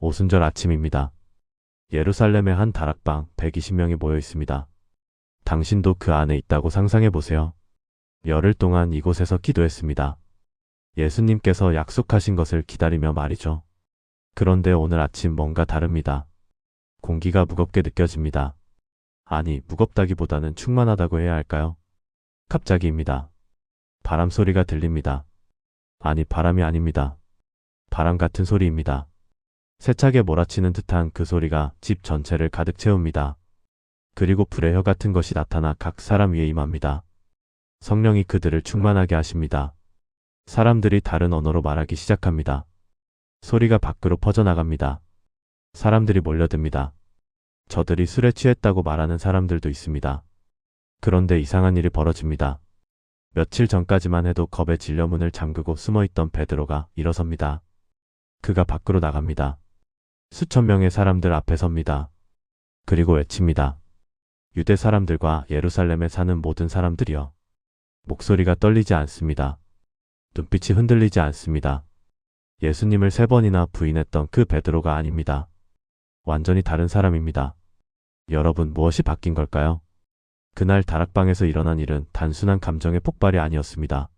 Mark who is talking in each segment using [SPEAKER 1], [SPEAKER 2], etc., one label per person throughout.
[SPEAKER 1] 오순절 아침입니다. 예루살렘의 한 다락방 120명이 모여 있습니다. 당신도 그 안에 있다고 상상해 보세요. 열흘 동안 이곳에서 기도했습니다. 예수님께서 약속하신 것을 기다리며 말이죠. 그런데 오늘 아침 뭔가 다릅니다. 공기가 무겁게 느껴집니다. 아니, 무겁다기보다는 충만하다고 해야 할까요? 갑자기입니다. 바람 소리가 들립니다. 아니, 바람이 아닙니다. 바람 같은 소리입니다. 세차게 몰아치는 듯한 그 소리가 집 전체를 가득 채웁니다. 그리고 불의 혀 같은 것이 나타나 각 사람 위에 임합니다. 성령이 그들을 충만하게 하십니다. 사람들이 다른 언어로 말하기 시작합니다. 소리가 밖으로 퍼져나갑니다. 사람들이 몰려듭니다. 저들이 술에 취했다고 말하는 사람들도 있습니다. 그런데 이상한 일이 벌어집니다. 며칠 전까지만 해도 겁에 질려 문을 잠그고 숨어있던 베드로가 일어섭니다. 그가 밖으로 나갑니다. 수천 명의 사람들 앞에 섭니다. 그리고 외칩니다. 유대 사람들과 예루살렘에 사는 모든 사람들이여. 목소리가 떨리지 않습니다. 눈빛이 흔들리지 않습니다. 예수님을 3번이나 부인했던 그 베드로가 아닙니다. 완전히 다른 사람입니다. 여러분, 무엇이 바뀐 걸까요? 그날 다락방에서 일어난 일은 단순한 감정의 폭발이 아니었습니다.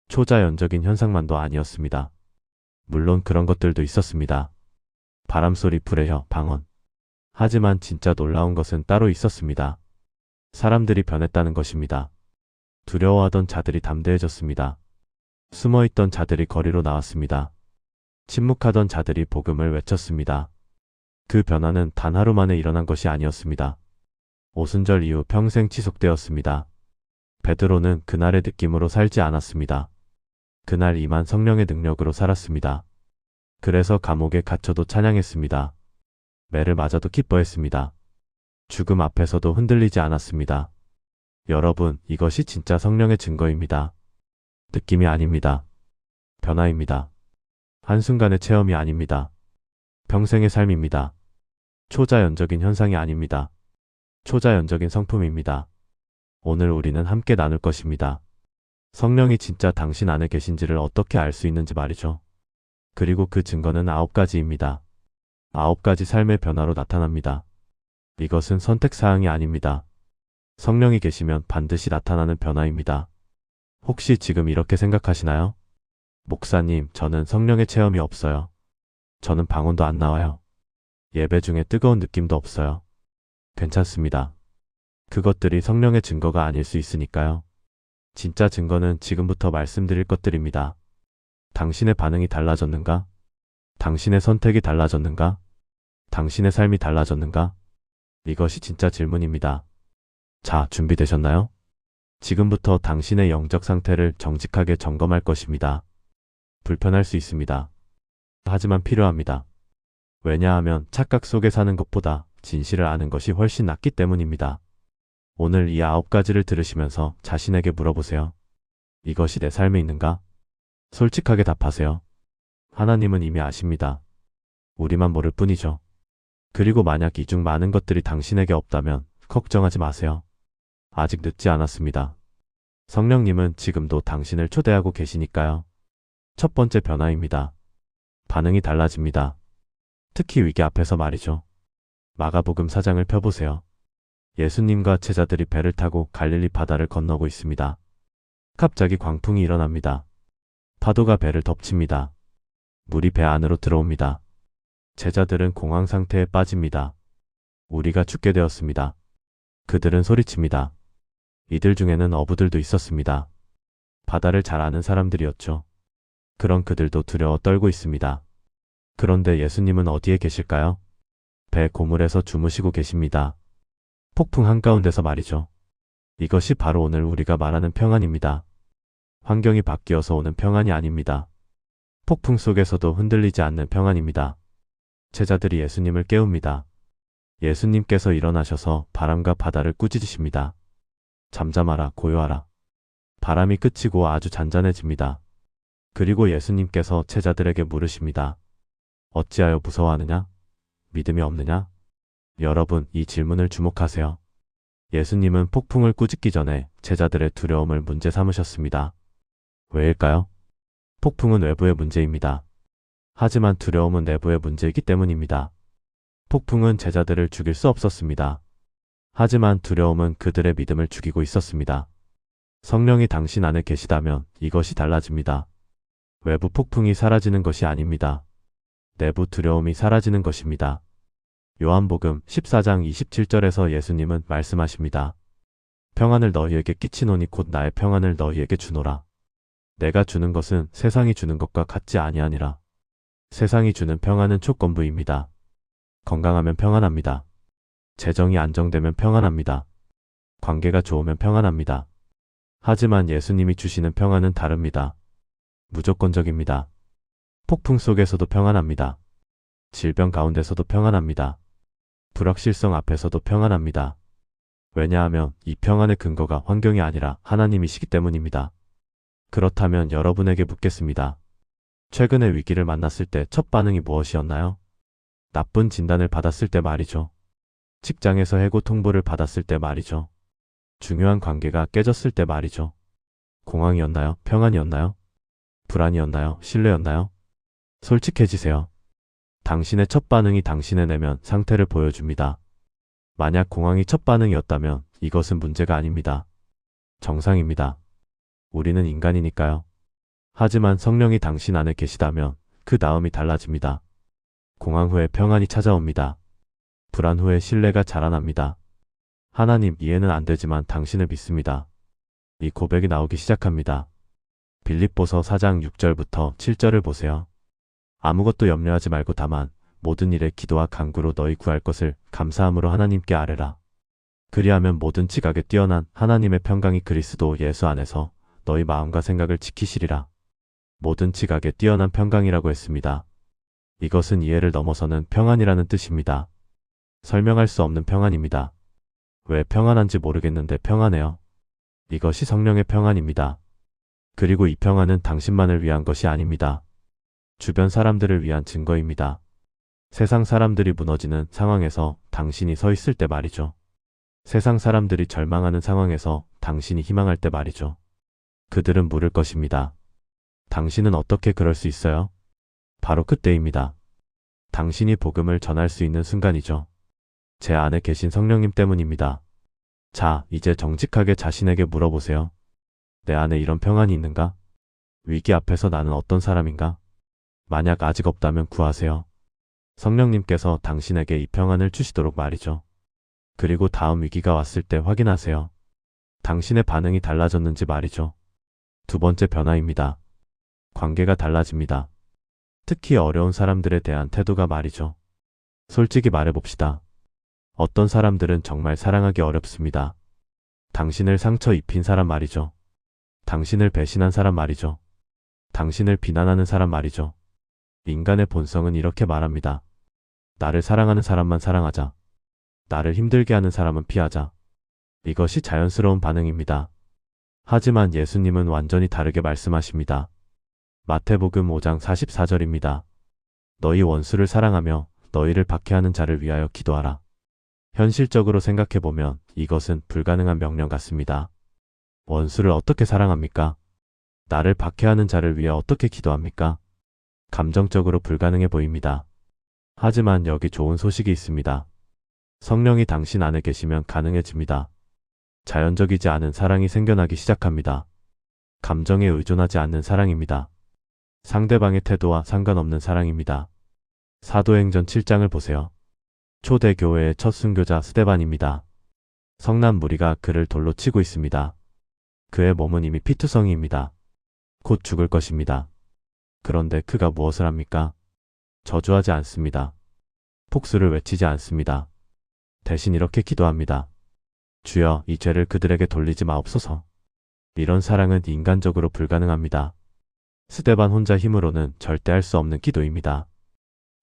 [SPEAKER 1] 초자연적인 현상만도 아니었습니다. 물론 그런 것들도 있었습니다. 바람소리, 불의 혀, 방언. 하지만 진짜 놀라운 것은 따로 있었습니다. 사람들이 변했다는 것입니다. 두려워하던 자들이 담대해졌습니다. 숨어있던 자들이 거리로 나왔습니다. 침묵하던 자들이 복음을 외쳤습니다. 그 변화는 단 하루 만에 일어난 것이 아니었습니다. 오순절 이후 평생 지속되었습니다. 베드로는 그날의 느낌으로 살지 않았습니다. 그날 임한 성령의 능력으로 살았습니다. 그래서 감옥에 갇혀도 찬양했습니다. 매를 맞아도 기뻐했습니다. 죽음 앞에서도 흔들리지 않았습니다. 여러분, 이것이 진짜 성령의 증거입니다. 느낌이 아닙니다. 변화입니다. 한순간의 체험이 아닙니다. 평생의 삶입니다. 초자연적인 현상이 아닙니다. 초자연적인 성품입니다. 오늘 우리는 함께 나눌 것입니다. 성령이 진짜 당신 안에 계신지를 어떻게 알 수 있는지 말이죠. 그리고 그 증거는 9가지입니다. 9가지 삶의 변화로 나타납니다. 이것은 선택사항이 아닙니다. 성령이 계시면 반드시 나타나는 변화입니다. 혹시 지금 이렇게 생각하시나요? 목사님, 저는 성령의 체험이 없어요. 저는 방언도 안 나와요. 예배 중에 뜨거운 느낌도 없어요. 괜찮습니다. 그것들이 성령의 증거가 아닐 수 있으니까요. 진짜 증거는 지금부터 말씀드릴 것들입니다. 당신의 반응이 달라졌는가? 당신의 선택이 달라졌는가? 당신의 삶이 달라졌는가? 이것이 진짜 질문입니다. 자, 준비되셨나요? 지금부터 당신의 영적 상태를 정직하게 점검할 것입니다. 불편할 수 있습니다. 하지만 필요합니다. 왜냐하면 착각 속에 사는 것보다 진실을 아는 것이 훨씬 낫기 때문입니다. 오늘 이 9가지를 들으시면서 자신에게 물어보세요. 이것이 내 삶에 있는가? 솔직하게 답하세요. 하나님은 이미 아십니다. 우리만 모를 뿐이죠. 그리고 만약 이 중 많은 것들이 당신에게 없다면 걱정하지 마세요. 아직 늦지 않았습니다. 성령님은 지금도 당신을 초대하고 계시니까요. 첫 번째 변화입니다. 반응이 달라집니다. 특히 위기 앞에서 말이죠. 마가복음 4장을 펴보세요. 예수님과 제자들이 배를 타고 갈릴리 바다를 건너고 있습니다. 갑자기 광풍이 일어납니다. 파도가 배를 덮칩니다. 물이 배 안으로 들어옵니다. 제자들은 공황 상태에 빠집니다. 우리가 죽게 되었습니다. 그들은 소리칩니다. 이들 중에는 어부들도 있었습니다. 바다를 잘 아는 사람들이었죠. 그런 그들도 두려워 떨고 있습니다. 그런데 예수님은 어디에 계실까요? 배 고물에서 주무시고 계십니다. 폭풍 한가운데서 말이죠. 이것이 바로 오늘 우리가 말하는 평안입니다. 환경이 바뀌어서 오는 평안이 아닙니다. 폭풍 속에서도 흔들리지 않는 평안입니다. 제자들이 예수님을 깨웁니다. 예수님께서 일어나셔서 바람과 바다를 꾸짖으십니다. 잠잠하라, 고요하라. 바람이 그치고 아주 잔잔해집니다. 그리고 예수님께서 제자들에게 물으십니다. 어찌하여 무서워하느냐? 믿음이 없느냐? 여러분, 이 질문을 주목하세요. 예수님은 폭풍을 꾸짖기 전에 제자들의 두려움을 문제 삼으셨습니다. 왜일까요? 폭풍은 외부의 문제입니다. 하지만 두려움은 내부의 문제이기 때문입니다. 폭풍은 제자들을 죽일 수 없었습니다. 하지만 두려움은 그들의 믿음을 죽이고 있었습니다. 성령이 당신 안에 계시다면 이것이 달라집니다. 외부 폭풍이 사라지는 것이 아닙니다. 내부 두려움이 사라지는 것입니다. 요한복음 14장 27절에서 예수님은 말씀하십니다. 평안을 너희에게 끼치노니 곧 나의 평안을 너희에게 주노라. 내가 주는 것은 세상이 주는 것과 같지 아니하니라. 세상이 주는 평안은 조건부입니다. 건강하면 평안합니다. 재정이 안정되면 평안합니다. 관계가 좋으면 평안합니다. 하지만 예수님이 주시는 평안은 다릅니다. 무조건적입니다. 폭풍 속에서도 평안합니다. 질병 가운데서도 평안합니다. 불확실성 앞에서도 평안합니다. 왜냐하면 이 평안의 근거가 환경이 아니라 하나님이시기 때문입니다. 그렇다면 여러분에게 묻겠습니다. 최근에 위기를 만났을 때 첫 반응이 무엇이었나요? 나쁜 진단을 받았을 때 말이죠. 직장에서 해고 통보를 받았을 때 말이죠. 중요한 관계가 깨졌을 때 말이죠. 공황이었나요? 평안이었나요? 불안이었나요? 신뢰였나요? 솔직해지세요. 당신의 첫 반응이 당신의 내면 상태를 보여줍니다. 만약 공황이 첫 반응이었다면 이것은 문제가 아닙니다. 정상입니다. 우리는 인간이니까요. 하지만 성령이 당신 안에 계시다면 그 다음이 달라집니다. 공황 후에 평안이 찾아옵니다. 불안 후에 신뢰가 자라납니다. 하나님, 이해는 안 되지만 당신을 믿습니다. 이 고백이 나오기 시작합니다. 빌립보서 4장 6절부터 7절을 보세요. 아무것도 염려하지 말고 다만 모든 일에 기도와 간구로 너희 구할 것을 감사함으로 하나님께 아뢰라. 그리하면 모든 지각에 뛰어난 하나님의 평강이 그리스도 예수 안에서 너희 마음과 생각을 지키시리라. 모든 지각에 뛰어난 평강이라고 했습니다. 이것은 이해를 넘어서는 평안이라는 뜻입니다. 설명할 수 없는 평안입니다. 왜 평안한지 모르겠는데 평안해요. 이것이 성령의 평안입니다. 그리고 이 평안은 당신만을 위한 것이 아닙니다. 주변 사람들을 위한 증거입니다. 세상 사람들이 무너지는 상황에서 당신이 서 있을 때 말이죠. 세상 사람들이 절망하는 상황에서 당신이 희망할 때 말이죠. 그들은 물을 것입니다. 당신은 어떻게 그럴 수 있어요? 바로 그때입니다. 당신이 복음을 전할 수 있는 순간이죠. 제 안에 계신 성령님 때문입니다. 자, 이제 정직하게 자신에게 물어보세요. 내 안에 이런 평안이 있는가? 위기 앞에서 나는 어떤 사람인가? 만약 아직 없다면 구하세요. 성령님께서 당신에게 이 평안을 주시도록 말이죠. 그리고 다음 위기가 왔을 때 확인하세요. 당신의 반응이 달라졌는지 말이죠. 두 번째 변화입니다. 관계가 달라집니다. 특히 어려운 사람들에 대한 태도가 말이죠. 솔직히 말해봅시다. 어떤 사람들은 정말 사랑하기 어렵습니다. 당신을 상처 입힌 사람 말이죠. 당신을 배신한 사람 말이죠. 당신을 비난하는 사람 말이죠. 인간의 본성은 이렇게 말합니다. 나를 사랑하는 사람만 사랑하자. 나를 힘들게 하는 사람은 피하자. 이것이 자연스러운 반응입니다. 하지만 예수님은 완전히 다르게 말씀하십니다. 마태복음 5장 44절입니다. 너희 원수를 사랑하며 너희를 박해하는 자를 위하여 기도하라. 현실적으로 생각해보면 이것은 불가능한 명령 같습니다. 원수를 어떻게 사랑합니까? 나를 박해하는 자를 위해 어떻게 기도합니까? 감정적으로 불가능해 보입니다. 하지만 여기 좋은 소식이 있습니다. 성령이 당신 안에 계시면 가능해집니다. 자연적이지 않은 사랑이 생겨나기 시작합니다. 감정에 의존하지 않는 사랑입니다. 상대방의 태도와 상관없는 사랑입니다. 사도행전 7장을 보세요. 초대교회의 첫 순교자 스데반입니다. 성난 무리가 그를 돌로 치고 있습니다. 그의 몸은 이미 피투성이입니다. 곧 죽을 것입니다. 그런데 그가 무엇을 합니까? 저주하지 않습니다. 폭수를 외치지 않습니다. 대신 이렇게 기도합니다. 주여, 이 죄를 그들에게 돌리지 마옵소서. 이런 사랑은 인간적으로 불가능합니다. 스데반 혼자 힘으로는 절대 할 수 없는 기도입니다.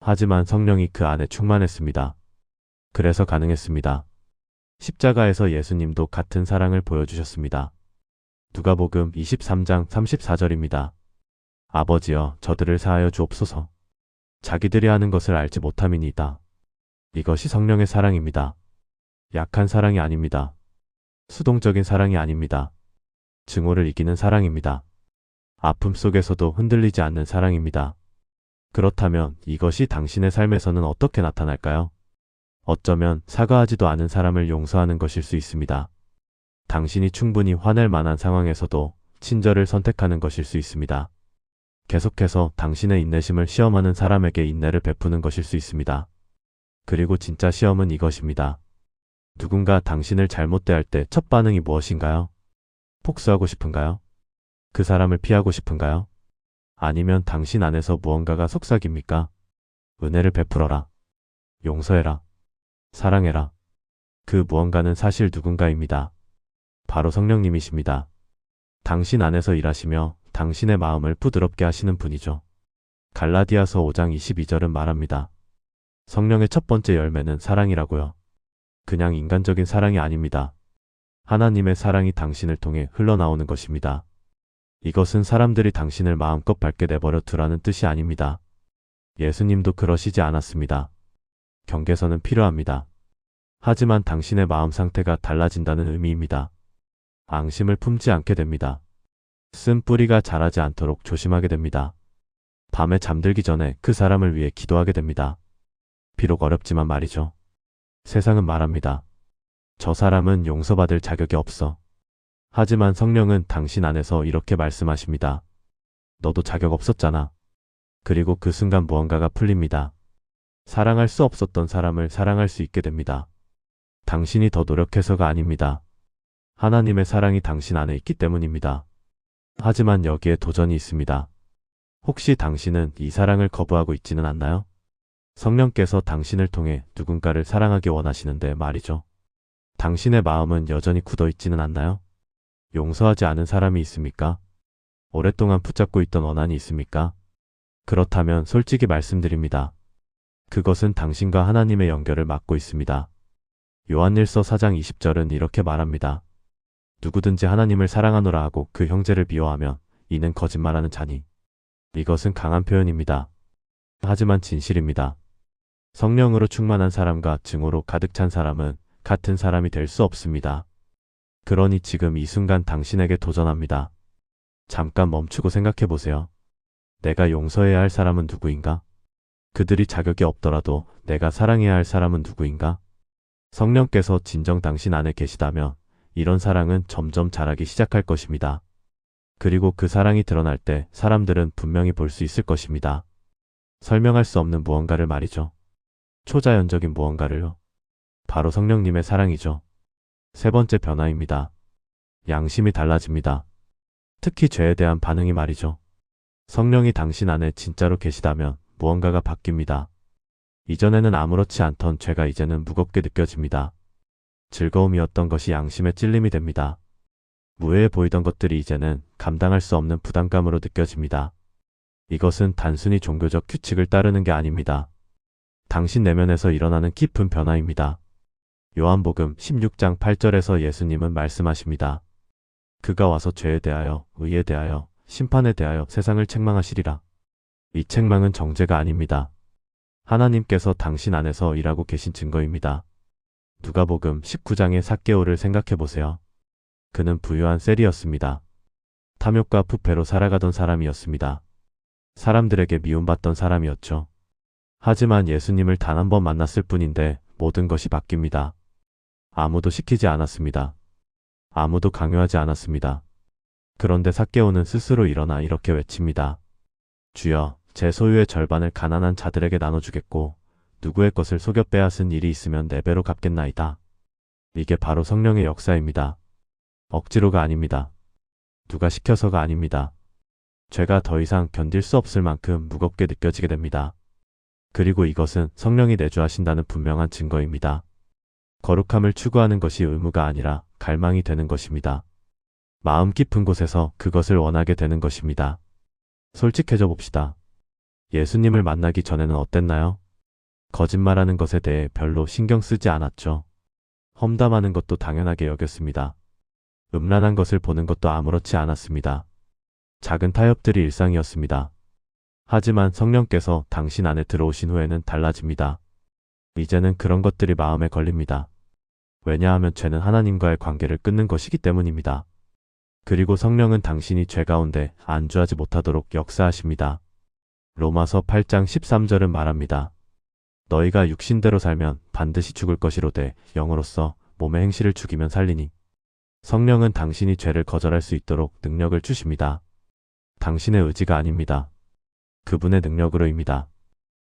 [SPEAKER 1] 하지만 성령이 그 안에 충만했습니다. 그래서 가능했습니다. 십자가에서 예수님도 같은 사랑을 보여주셨습니다. 누가복음 23장 34절입니다. 아버지여, 저들을 사하여 주옵소서. 자기들이 하는 것을 알지 못함이니이다. 이것이 성령의 사랑입니다. 약한 사랑이 아닙니다. 수동적인 사랑이 아닙니다. 증오를 이기는 사랑입니다. 아픔 속에서도 흔들리지 않는 사랑입니다. 그렇다면 이것이 당신의 삶에서는 어떻게 나타날까요? 어쩌면 사과하지도 않은 사람을 용서하는 것일 수 있습니다. 당신이 충분히 화낼 만한 상황에서도 친절을 선택하는 것일 수 있습니다. 계속해서 당신의 인내심을 시험하는 사람에게 인내를 베푸는 것일 수 있습니다. 그리고 진짜 시험은 이것입니다. 누군가 당신을 잘못 대할 때 첫 반응이 무엇인가요? 복수하고 싶은가요? 그 사람을 피하고 싶은가요? 아니면 당신 안에서 무언가가 속삭입니까? 은혜를 베풀어라. 용서해라. 사랑해라. 그 무언가는 사실 누군가입니다. 바로 성령님이십니다. 당신 안에서 일하시며 당신의 마음을 부드럽게 하시는 분이죠. 갈라디아서 5장 22절은 말합니다. 성령의 첫 번째 열매는 사랑이라고요. 그냥 인간적인 사랑이 아닙니다. 하나님의 사랑이 당신을 통해 흘러나오는 것입니다. 이것은 사람들이 당신을 마음껏 밝게 내버려 두라는 뜻이 아닙니다. 예수님도 그러시지 않았습니다. 경계선은 필요합니다. 하지만 당신의 마음 상태가 달라진다는 의미입니다. 앙심을 품지 않게 됩니다. 쓴 뿌리가 자라지 않도록 조심하게 됩니다. 밤에 잠들기 전에 그 사람을 위해 기도하게 됩니다. 비록 어렵지만 말이죠. 세상은 말합니다. 저 사람은 용서받을 자격이 없어. 하지만 성령은 당신 안에서 이렇게 말씀하십니다. 너도 자격 없었잖아. 그리고 그 순간 무언가가 풀립니다. 사랑할 수 없었던 사람을 사랑할 수 있게 됩니다. 당신이 더 노력해서가 아닙니다. 하나님의 사랑이 당신 안에 있기 때문입니다. 하지만 여기에 도전이 있습니다. 혹시 당신은 이 사랑을 거부하고 있지는 않나요? 성령께서 당신을 통해 누군가를 사랑하기 원하시는데 말이죠. 당신의 마음은 여전히 굳어 있지는 않나요? 용서하지 않은 사람이 있습니까? 오랫동안 붙잡고 있던 원한이 있습니까? 그렇다면 솔직히 말씀드립니다. 그것은 당신과 하나님의 연결을 막고 있습니다. 요한일서 4장 20절은 이렇게 말합니다. 누구든지 하나님을 사랑하노라 하고 그 형제를 미워하면 이는 거짓말하는 자니. 이것은 강한 표현입니다. 하지만 진실입니다. 성령으로 충만한 사람과 증오로 가득 찬 사람은 같은 사람이 될 수 없습니다. 그러니 지금 이 순간 당신에게 도전합니다. 잠깐 멈추고 생각해 보세요. 내가 용서해야 할 사람은 누구인가? 그들이 자격이 없더라도 내가 사랑해야 할 사람은 누구인가? 성령께서 진정 당신 안에 계시다면 이런 사랑은 점점 자라기 시작할 것입니다. 그리고 그 사랑이 드러날 때 사람들은 분명히 볼 수 있을 것입니다. 설명할 수 없는 무언가를 말이죠. 초자연적인 무언가를요. 바로 성령님의 사랑이죠. 세 번째 변화입니다. 양심이 달라집니다. 특히 죄에 대한 반응이 말이죠. 성령이 당신 안에 진짜로 계시다면 무언가가 바뀝니다. 이전에는 아무렇지 않던 죄가 이제는 무겁게 느껴집니다. 즐거움이었던 것이 양심의 찔림이 됩니다. 무해해 보이던 것들이 이제는 감당할 수 없는 부담감으로 느껴집니다. 이것은 단순히 종교적 규칙을 따르는 게 아닙니다. 당신 내면에서 일어나는 깊은 변화입니다. 요한복음 16장 8절에서 예수님은 말씀하십니다. 그가 와서 죄에 대하여, 의에 대하여, 심판에 대하여 세상을 책망하시리라. 이 책망은 정죄가 아닙니다. 하나님께서 당신 안에서 일하고 계신 증거입니다. 누가복음 19장의 삭개오를 생각해 보세요. 그는 부유한 셀이었습니다. 탐욕과 부패로 살아가던 사람이었습니다. 사람들에게 미움받던 사람이었죠. 하지만 예수님을 단 한 번 만났을 뿐인데 모든 것이 바뀝니다. 아무도 시키지 않았습니다. 아무도 강요하지 않았습니다. 그런데 삭개오는 스스로 일어나 이렇게 외칩니다. 주여, 제 소유의 절반을 가난한 자들에게 나눠주겠고 누구의 것을 속여 빼앗은 일이 있으면 4배로 갚겠나이다. 이게 바로 성령의 역사입니다. 억지로가 아닙니다. 누가 시켜서가 아닙니다. 죄가 더 이상 견딜 수 없을 만큼 무겁게 느껴지게 됩니다. 그리고 이것은 성령이 내주하신다는 분명한 증거입니다. 거룩함을 추구하는 것이 의무가 아니라 갈망이 되는 것입니다. 마음 깊은 곳에서 그것을 원하게 되는 것입니다. 솔직해져 봅시다. 예수님을 만나기 전에는 어땠나요? 거짓말하는 것에 대해 별로 신경 쓰지 않았죠. 험담하는 것도 당연하게 여겼습니다. 음란한 것을 보는 것도 아무렇지 않았습니다. 작은 타협들이 일상이었습니다. 하지만 성령께서 당신 안에 들어오신 후에는 달라집니다. 이제는 그런 것들이 마음에 걸립니다. 왜냐하면 죄는 하나님과의 관계를 끊는 것이기 때문입니다. 그리고 성령은 당신이 죄 가운데 안주하지 못하도록 역사하십니다. 로마서 8장 13절은 말합니다. 너희가 육신대로 살면 반드시 죽을 것이로되 영으로서 몸의 행실을 죽이면 살리니. 성령은 당신이 죄를 거절할 수 있도록 능력을 주십니다. 당신의 의지가 아닙니다. 그분의 능력으로입니다.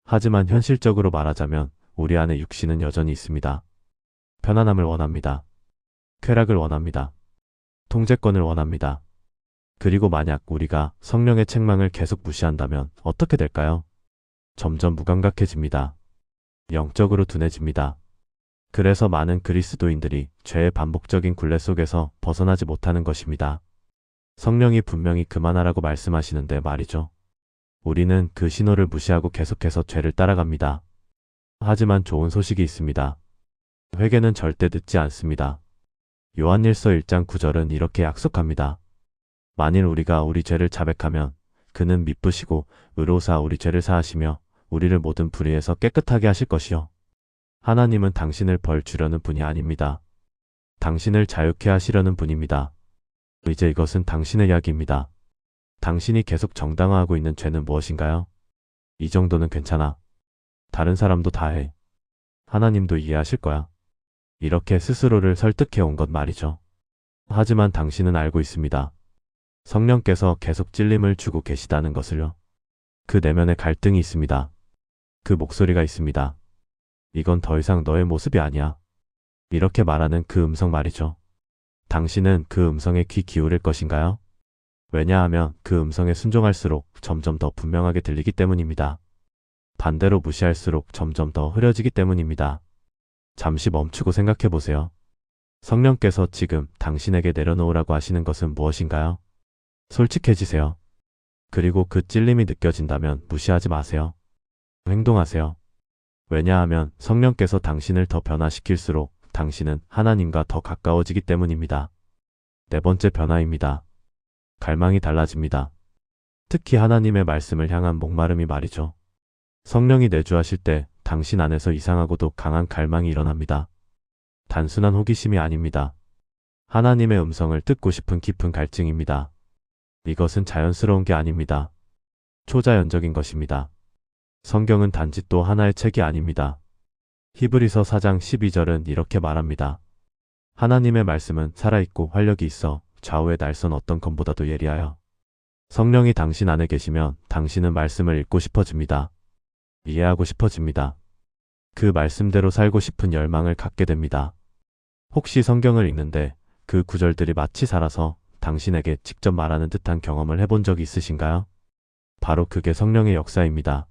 [SPEAKER 1] 하지만 현실적으로 말하자면 우리 안에 육신은 여전히 있습니다. 편안함을 원합니다. 쾌락을 원합니다. 통제권을 원합니다. 그리고 만약 우리가 성령의 책망을 계속 무시한다면 어떻게 될까요? 점점 무감각해집니다. 영적으로 둔해집니다. 그래서 많은 그리스도인들이 죄의 반복적인 굴레 속에서 벗어나지 못하는 것입니다. 성령이 분명히 그만하라고 말씀하시는데 말이죠. 우리는 그 신호를 무시하고 계속해서 죄를 따라갑니다. 하지만 좋은 소식이 있습니다. 회개는 절대 늦지 않습니다. 요한일서 1장 9절은 이렇게 약속합니다. 만일 우리가 우리 죄를 자백하면 그는 미쁘시고 의로사 우리 죄를 사하시며 우리를 모든 불의에서 깨끗하게 하실 것이요. 하나님은 당신을 벌 주려는 분이 아닙니다. 당신을 자유케 하시려는 분입니다. 이제 이것은 당신의 이야기입니다. 당신이 계속 정당화하고 있는 죄는 무엇인가요? 이 정도는 괜찮아. 다른 사람도 다 해. 하나님도 이해하실 거야. 이렇게 스스로를 설득해 온 것 말이죠. 하지만 당신은 알고 있습니다. 성령께서 계속 찔림을 주고 계시다는 것을요. 그 내면에 갈등이 있습니다. 그 목소리가 있습니다. 이건 더 이상 너의 모습이 아니야. 이렇게 말하는 그 음성 말이죠. 당신은 그 음성에 귀 기울일 것인가요? 왜냐하면 그 음성에 순종할수록 점점 더 분명하게 들리기 때문입니다. 반대로 무시할수록 점점 더 흐려지기 때문입니다. 잠시 멈추고 생각해 보세요. 성령께서 지금 당신에게 내려놓으라고 하시는 것은 무엇인가요? 솔직해지세요. 그리고 그 찔림이 느껴진다면 무시하지 마세요. 행동하세요. 왜냐하면 성령께서 당신을 더 변화시킬수록 당신은 하나님과 더 가까워지기 때문입니다. 네 번째 변화입니다. 갈망이 달라집니다. 특히 하나님의 말씀을 향한 목마름이 말이죠. 성령이 내주하실 때 당신 안에서 이상하고도 강한 갈망이 일어납니다. 단순한 호기심이 아닙니다. 하나님의 음성을 듣고 싶은 깊은 갈증입니다. 이것은 자연스러운 게 아닙니다. 초자연적인 것입니다. 성경은 단지 또 하나의 책이 아닙니다. 히브리서 4장 12절은 이렇게 말합니다. 하나님의 말씀은 살아있고 활력이 있어 좌우의 날선 어떤 검보다도 예리하여. 성령이 당신 안에 계시면 당신은 말씀을 읽고 싶어집니다. 이해하고 싶어집니다. 그 말씀대로 살고 싶은 열망을 갖게 됩니다. 혹시 성경을 읽는데 그 구절들이 마치 살아서 당신에게 직접 말하는 듯한 경험을 해본 적이 있으신가요? 바로 그게 성령의 역사입니다.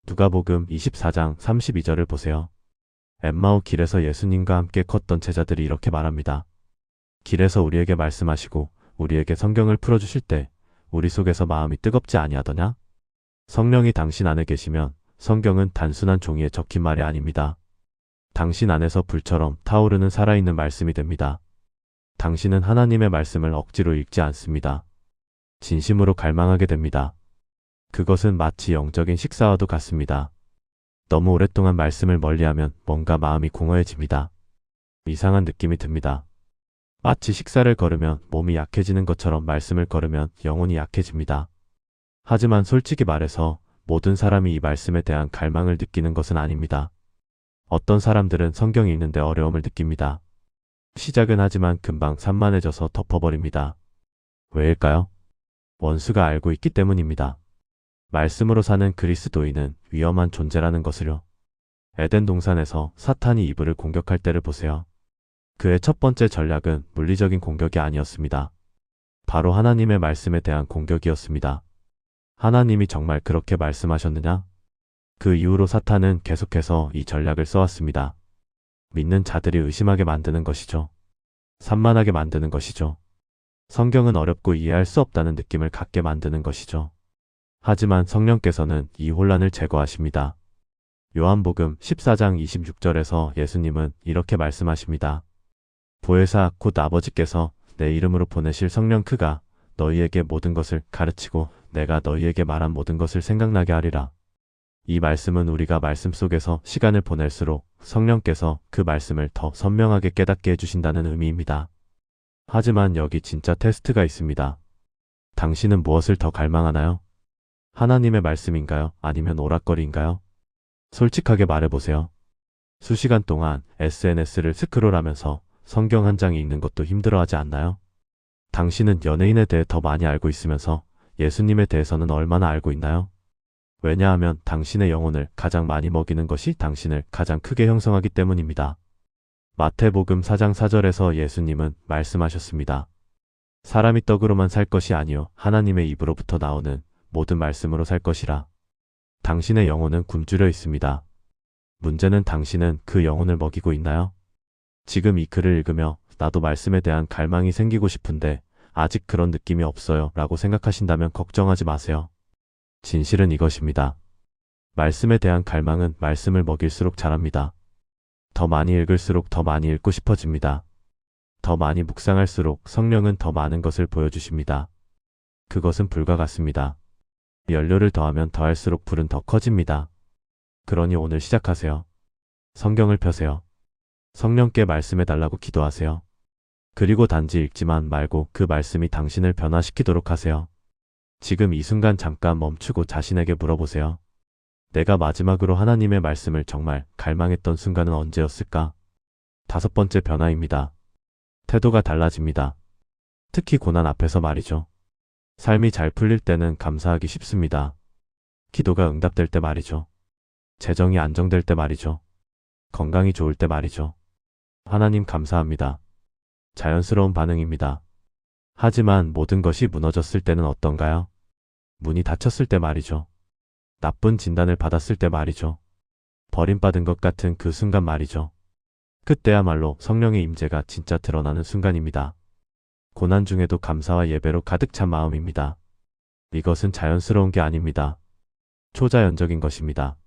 [SPEAKER 1] 누가복음 24장 32절을 보세요. 엠마오 길에서 예수님과 함께 걷던 제자들이 이렇게 말합니다. 길에서 우리에게 말씀하시고 우리에게 성경을 풀어주실 때 우리 속에서 마음이 뜨겁지 아니하더냐? 성령이 당신 안에 계시면 성경은 단순한 종이에 적힌 말이 아닙니다. 당신 안에서 불처럼 타오르는 살아있는 말씀이 됩니다. 당신은 하나님의 말씀을 억지로 읽지 않습니다. 진심으로 갈망하게 됩니다. 그것은 마치 영적인 식사와도 같습니다. 너무 오랫동안 말씀을 멀리하면 뭔가 마음이 공허해집니다. 이상한 느낌이 듭니다. 마치 식사를 거르면 몸이 약해지는 것처럼 말씀을 거르면 영혼이 약해집니다. 하지만 솔직히 말해서 모든 사람이 이 말씀에 대한 갈망을 느끼는 것은 아닙니다. 어떤 사람들은 성경 읽는데 어려움을 느낍니다. 시작은 하지만 금방 산만해져서 덮어버립니다. 왜일까요? 원수가 알고 있기 때문입니다. 말씀으로 사는 그리스도인은 위험한 존재라는 것을요. 에덴 동산에서 사탄이 이브를 공격할 때를 보세요. 그의 첫 번째 전략은 물리적인 공격이 아니었습니다. 바로 하나님의 말씀에 대한 공격이었습니다. 하나님이 정말 그렇게 말씀하셨느냐? 그 이후로 사탄은 계속해서 이 전략을 써왔습니다. 믿는 자들이 의심하게 만드는 것이죠. 산만하게 만드는 것이죠. 성경은 어렵고 이해할 수 없다는 느낌을 갖게 만드는 것이죠. 하지만 성령께서는 이 혼란을 제거하십니다. 요한복음 14장 26절에서 예수님은 이렇게 말씀하십니다. 보혜사 곧 아버지께서 내 이름으로 보내실 성령 그가 너희에게 모든 것을 가르치고 내가 너희에게 말한 모든 것을 생각나게 하리라. 이 말씀은 우리가 말씀 속에서 시간을 보낼수록 성령께서 그 말씀을 더 선명하게 깨닫게 해주신다는 의미입니다. 하지만 여기 진짜 테스트가 있습니다. 당신은 무엇을 더 갈망하나요? 하나님의 말씀인가요? 아니면 오락거리인가요? 솔직하게 말해보세요. 수시간 동안 SNS를 스크롤하면서 성경 한 장이 읽는 것도 힘들어하지 않나요? 당신은 연예인에 대해 더 많이 알고 있으면서 예수님에 대해서는 얼마나 알고 있나요? 왜냐하면 당신의 영혼을 가장 많이 먹이는 것이 당신을 가장 크게 형성하기 때문입니다. 마태복음 4장 4절에서 예수님은 말씀하셨습니다. 사람이 떡으로만 살 것이 아니요 하나님의 입으로부터 나오는 모든 말씀으로 살 것이라. 당신의 영혼은 굶주려 있습니다. 문제는 당신은 그 영혼을 먹이고 있나요? 지금 이 글을 읽으며 나도 말씀에 대한 갈망이 생기고 싶은데 아직 그런 느낌이 없어요 라고 생각하신다면 걱정하지 마세요. 진실은 이것입니다. 말씀에 대한 갈망은 말씀을 먹일수록 자랍니다. 더 많이 읽을수록 더 많이 읽고 싶어집니다. 더 많이 묵상할수록 성령은 더 많은 것을 보여주십니다. 그것은 불과 같습니다. 연료를 더하면 더할수록 불은 더 커집니다. 그러니 오늘 시작하세요. 성경을 펴세요. 성령께 말씀해달라고 기도하세요. 그리고 단지 읽지만 말고 그 말씀이 당신을 변화시키도록 하세요. 지금 이 순간 잠깐 멈추고 자신에게 물어보세요. 내가 마지막으로 하나님의 말씀을 정말 갈망했던 순간은 언제였을까? 5번째 변화입니다. 태도가 달라집니다. 특히 고난 앞에서 말이죠. 삶이 잘 풀릴 때는 감사하기 쉽습니다. 기도가 응답될 때 말이죠. 재정이 안정될 때 말이죠. 건강이 좋을 때 말이죠. 하나님 감사합니다. 자연스러운 반응입니다. 하지만 모든 것이 무너졌을 때는 어떤가요? 문이 닫혔을 때 말이죠. 나쁜 진단을 받았을 때 말이죠. 버림받은 것 같은 그 순간 말이죠. 그때야말로 성령의 임재가 진짜 드러나는 순간입니다. 고난 중에도 감사와 예배로 가득 찬 마음입니다. 이것은 자연스러운 게 아닙니다. 초자연적인 것입니다.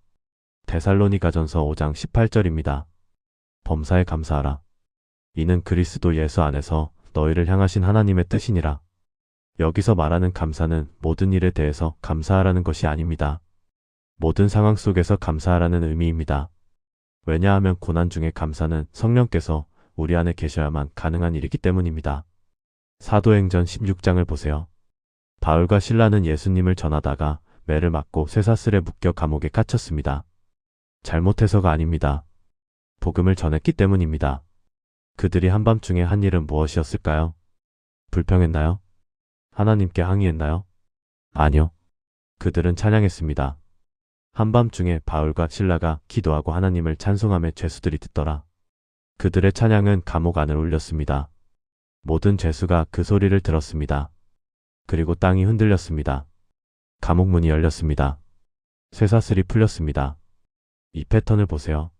[SPEAKER 1] 데살로니가전서 5장 18절입니다. 범사에 감사하라. 이는 그리스도 예수 안에서 너희를 향하신 하나님의 뜻이니라. 여기서 말하는 감사는 모든 일에 대해서 감사하라는 것이 아닙니다. 모든 상황 속에서 감사하라는 의미입니다. 왜냐하면 고난 중에 감사는 성령께서 우리 안에 계셔야만 가능한 일이기 때문입니다. 사도행전 16장을 보세요. 바울과 실라는 예수님을 전하다가 매를 맞고 쇠사슬에 묶여 감옥에 갇혔습니다. 잘못해서가 아닙니다. 복음을 전했기 때문입니다. 그들이 한밤중에 한 일은 무엇이었을까요? 불평했나요? 하나님께 항의했나요? 아니요. 그들은 찬양했습니다. 한밤중에 바울과 실라가 기도하고 하나님을 찬송하며 죄수들이 듣더라. 그들의 찬양은 감옥 안을 울렸습니다. 모든 죄수가 그 소리를 들었습니다. 그리고 땅이 흔들렸습니다. 감옥 문이 열렸습니다. 쇠사슬이 풀렸습니다. 이 패턴을 보세요.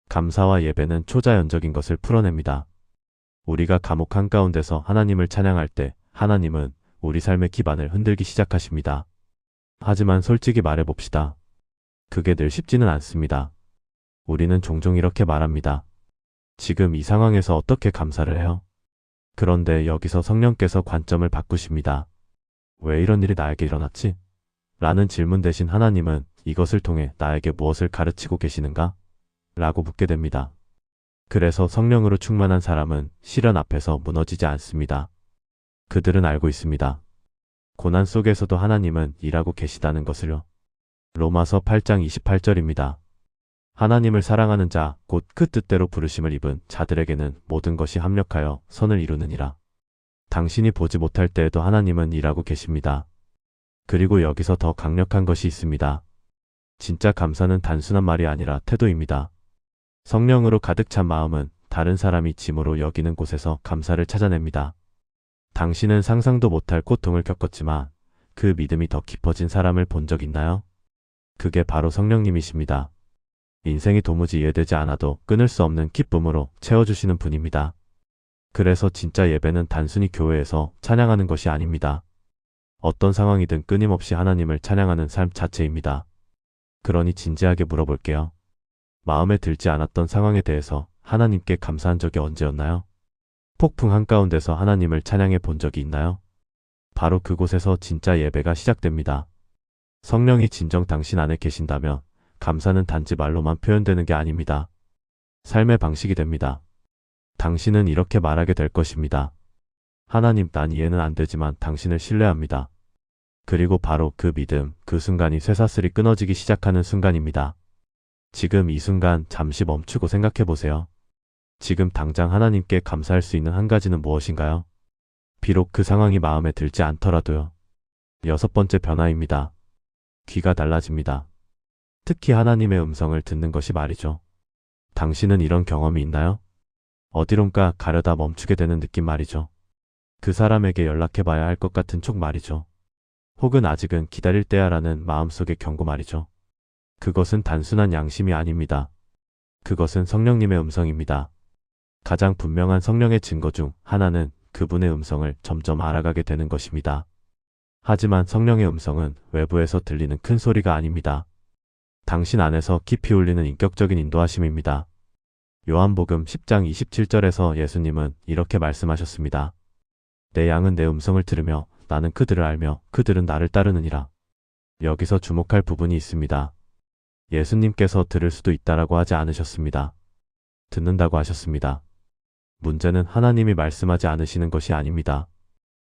[SPEAKER 1] 감사와 예배는 초자연적인 것을 풀어냅니다. 우리가 감옥 한가운데서 하나님을 찬양할 때 하나님은 우리 삶의 기반을 흔들기 시작하십니다. 하지만 솔직히 말해봅시다. 그게 늘 쉽지는 않습니다. 우리는 종종 이렇게 말합니다. 지금 이 상황에서 어떻게 감사를 해요? 그런데 여기서 성령께서 관점을 바꾸십니다. 왜 이런 일이 나에게 일어났지? 라는 질문 대신 하나님은 이것을 통해 나에게 무엇을 가르치고 계시는가? 라고 묻게 됩니다. 그래서 성령으로 충만한 사람은 시련 앞에서 무너지지 않습니다. 그들은 알고 있습니다. 고난 속에서도 하나님은 일하고 계시다는 것을요. 로마서 8장 28절입니다. 하나님을 사랑하는 자, 곧 그 뜻대로 부르심을 입은 자들에게는 모든 것이 합력하여 선을 이루느니라. 당신이 보지 못할 때에도 하나님은 일하고 계십니다. 그리고 여기서 더 강력한 것이 있습니다. 진짜 감사는 단순한 말이 아니라 태도입니다. 성령으로 가득 찬 마음은 다른 사람이 짐으로 여기는 곳에서 감사를 찾아냅니다. 당신은 상상도 못할 고통을 겪었지만 그 믿음이 더 깊어진 사람을 본 적 있나요? 그게 바로 성령님이십니다. 인생이 도무지 이해되지 않아도 끊을 수 없는 기쁨으로 채워주시는 분입니다. 그래서 진짜 예배는 단순히 교회에서 찬양하는 것이 아닙니다. 어떤 상황이든 끊임없이 하나님을 찬양하는 삶 자체입니다. 그러니 진지하게 물어볼게요. 마음에 들지 않았던 상황에 대해서 하나님께 감사한 적이 언제였나요? 폭풍 한가운데서 하나님을 찬양해 본 적이 있나요? 바로 그곳에서 진짜 예배가 시작됩니다. 성령이 진정 당신 안에 계신다면 감사는 단지 말로만 표현되는 게 아닙니다. 삶의 방식이 됩니다. 당신은 이렇게 말하게 될 것입니다. 하나님, 난 이해는 안 되지만 당신을 신뢰합니다. 그리고 바로 그 믿음, 그 순간이 쇠사슬이 끊어지기 시작하는 순간입니다. 지금 이 순간 잠시 멈추고 생각해 보세요. 지금 당장 하나님께 감사할 수 있는 한 가지는 무엇인가요? 비록 그 상황이 마음에 들지 않더라도요. 여섯 번째 변화입니다. 귀가 달라집니다. 특히 하나님의 음성을 듣는 것이 말이죠. 당신은 이런 경험이 있나요? 어디론가 가려다 멈추게 되는 느낌 말이죠. 그 사람에게 연락해봐야 할 것 같은 촉 말이죠. 혹은 아직은 기다릴 때야라는 마음속의 경고 말이죠. 그것은 단순한 양심이 아닙니다. 그것은 성령님의 음성입니다. 가장 분명한 성령의 증거 중 하나는 그분의 음성을 점점 알아가게 되는 것입니다. 하지만 성령의 음성은 외부에서 들리는 큰 소리가 아닙니다. 당신 안에서 깊이 울리는 인격적인 인도하심입니다. 요한복음 10장 27절에서 예수님은 이렇게 말씀하셨습니다. 내 양은 내 음성을 들으며 나는 그들을 알며 그들은 나를 따르느니라. 여기서 주목할 부분이 있습니다. 예수님께서 들을 수도 있다라고 하지 않으셨습니다. 듣는다고 하셨습니다. 문제는 하나님이 말씀하지 않으시는 것이 아닙니다.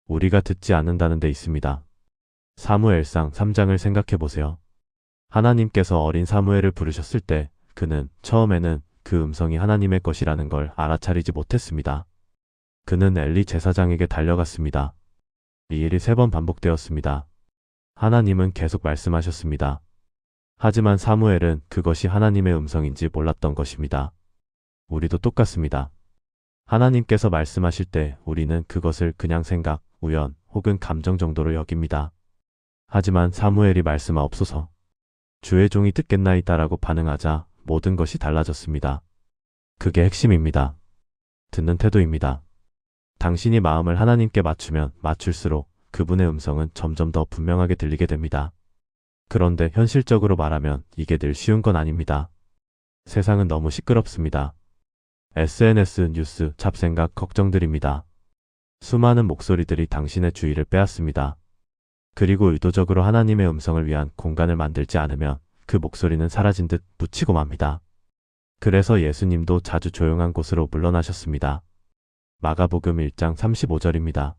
[SPEAKER 1] 우리가 듣지 않는다는 데 있습니다. 사무엘상 3장을 생각해 보세요. 하나님께서 어린 사무엘을 부르셨을 때 그는 처음에는 그 음성이 하나님의 것이라는 걸 알아차리지 못했습니다. 그는 엘리 제사장에게 달려갔습니다. 이 일이 3번 반복되었습니다. 하나님은 계속 말씀하셨습니다. 하지만 사무엘은 그것이 하나님의 음성인지 몰랐던 것입니다. 우리도 똑같습니다. 하나님께서 말씀하실 때 우리는 그것을 그냥 생각, 우연 혹은 감정 정도로 여깁니다. 하지만 사무엘이 말씀하옵소서. 주의 종이 듣겠나이다라고 반응하자 모든 것이 달라졌습니다. 그게 핵심입니다. 듣는 태도입니다. 당신이 마음을 하나님께 맞추면 맞출수록 그분의 음성은 점점 더 분명하게 들리게 됩니다. 그런데 현실적으로 말하면 이게 늘 쉬운 건 아닙니다. 세상은 너무 시끄럽습니다. SNS, 뉴스, 잡생각, 걱정들입니다. 수많은 목소리들이 당신의 주의를 빼앗습니다. 그리고 의도적으로 하나님의 음성을 위한 공간을 만들지 않으면 그 목소리는 사라진 듯 묻히고 맙니다. 그래서 예수님도 자주 조용한 곳으로 물러나셨습니다. 마가복음 1장 35절입니다.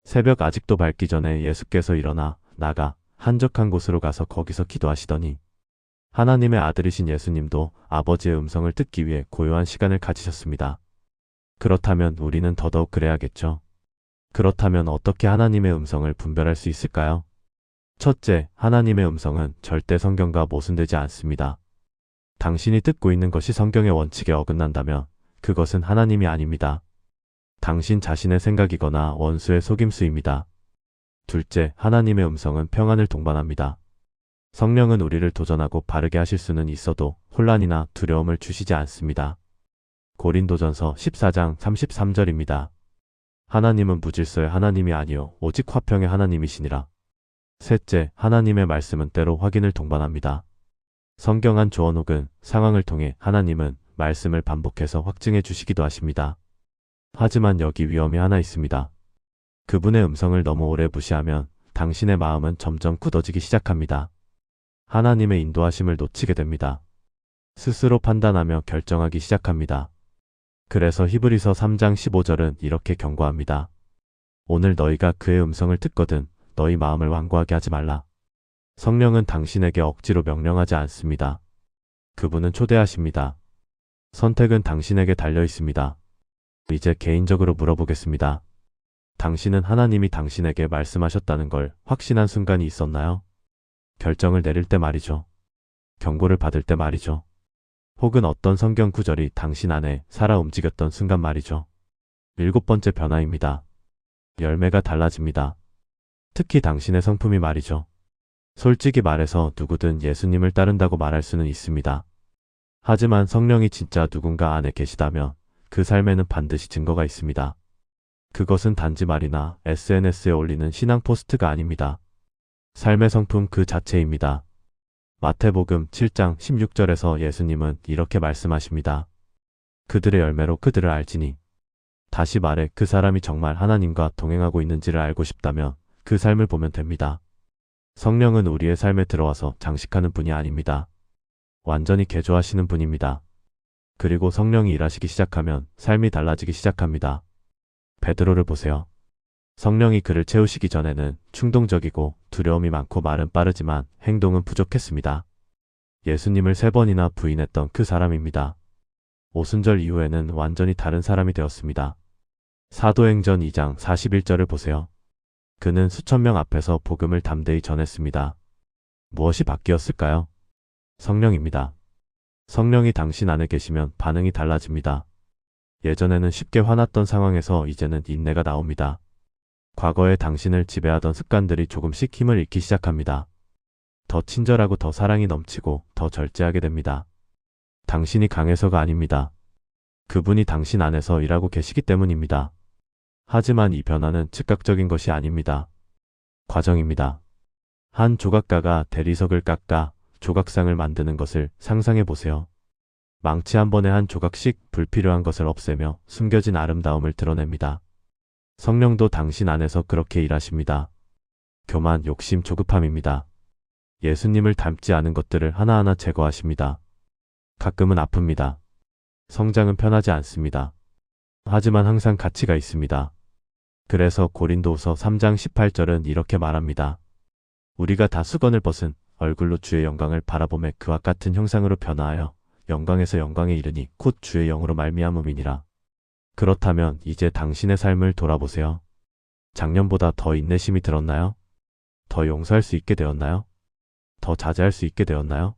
[SPEAKER 1] 새벽 아직도 밝기 전에 예수께서 일어나 나가 한적한 곳으로 가서 거기서 기도하시더니 하나님의 아들이신 예수님도 아버지의 음성을 듣기 위해 고요한 시간을 가지셨습니다. 그렇다면 우리는 더더욱 그래야겠죠. 그렇다면 어떻게 하나님의 음성을 분별할 수 있을까요? 첫째, 하나님의 음성은 절대 성경과 모순되지 않습니다. 당신이 듣고 있는 것이 성경의 원칙에 어긋난다면 그것은 하나님이 아닙니다. 당신 자신의 생각이거나 원수의 속임수입니다. 둘째, 하나님의 음성은 평안을 동반합니다. 성령은 우리를 도전하고 바르게 하실 수는 있어도 혼란이나 두려움을 주시지 않습니다. 고린도전서 14장 33절입니다. 하나님은 무질서의 하나님이 아니요 오직 화평의 하나님이시니라. 셋째, 하나님의 말씀은 때로 확인을 동반합니다. 성경 한 조언 혹은 상황을 통해 하나님은 말씀을 반복해서 확증해 주시기도 하십니다. 하지만 여기 위험이 하나 있습니다. 그분의 음성을 너무 오래 무시하면 당신의 마음은 점점 굳어지기 시작합니다. 하나님의 인도하심을 놓치게 됩니다. 스스로 판단하며 결정하기 시작합니다. 그래서 히브리서 3장 15절은 이렇게 경고합니다. 오늘 너희가 그의 음성을 듣거든 너희 마음을 완고하게 하지 말라. 성령은 당신에게 억지로 명령하지 않습니다. 그분은 초대하십니다. 선택은 당신에게 달려 있습니다. 이제 개인적으로 물어보겠습니다. 당신은 하나님이 당신에게 말씀하셨다는 걸 확신한 순간이 있었나요? 결정을 내릴 때 말이죠. 경고를 받을 때 말이죠. 혹은 어떤 성경 구절이 당신 안에 살아 움직였던 순간 말이죠. 7번째 변화입니다. 열매가 달라집니다. 특히 당신의 성품이 말이죠. 솔직히 말해서 누구든 예수님을 따른다고 말할 수는 있습니다. 하지만 성령이 진짜 누군가 안에 계시다면 그 삶에는 반드시 증거가 있습니다. 그것은 단지 말이나 SNS에 올리는 신앙 포스트가 아닙니다. 삶의 성품 그 자체입니다. 마태복음 7장 16절에서 예수님은 이렇게 말씀하십니다. 그들의 열매로 그들을 알지니. 다시 말해 그 사람이 정말 하나님과 동행하고 있는지를 알고 싶다면 그 삶을 보면 됩니다. 성령은 우리의 삶에 들어와서 장식하는 분이 아닙니다. 완전히 개조하시는 분입니다. 그리고 성령이 일하시기 시작하면 삶이 달라지기 시작합니다. 베드로를 보세요. 성령이 그를 채우시기 전에는 충동적이고 두려움이 많고 말은 빠르지만 행동은 부족했습니다. 예수님을 3번이나 부인했던 그 사람입니다. 오순절 이후에는 완전히 다른 사람이 되었습니다. 사도행전 2장 41절을 보세요. 그는 수천 명 앞에서 복음을 담대히 전했습니다. 무엇이 바뀌었을까요? 성령입니다. 성령이 당신 안에 계시면 반응이 달라집니다. 예전에는 쉽게 화났던 상황에서 이제는 인내가 나옵니다. 과거에 당신을 지배하던 습관들이 조금씩 힘을 잃기 시작합니다. 더 친절하고 더 사랑이 넘치고 더 절제하게 됩니다. 당신이 강해서가 아닙니다. 그분이 당신 안에서 일하고 계시기 때문입니다. 하지만 이 변화는 즉각적인 것이 아닙니다. 과정입니다. 한 조각가가 대리석을 깎아 조각상을 만드는 것을 상상해 보세요. 망치 한 번에 한 조각씩 불필요한 것을 없애며 숨겨진 아름다움을 드러냅니다. 성령도 당신 안에서 그렇게 일하십니다. 교만, 욕심, 조급함입니다. 예수님을 닮지 않은 것들을 하나하나 제거하십니다. 가끔은 아픕니다. 성장은 편하지 않습니다. 하지만 항상 가치가 있습니다. 그래서 고린도후서 3장 18절은 이렇게 말합니다. 우리가 다 수건을 벗은 얼굴로 주의 영광을 바라보매 그와 같은 형상으로 변화하여 영광에서 영광에 이르니 곧 주의 영으로 말미암음이니라. 그렇다면 이제 당신의 삶을 돌아보세요. 작년보다 더 인내심이 들었나요? 더 용서할 수 있게 되었나요? 더 자제할 수 있게 되었나요?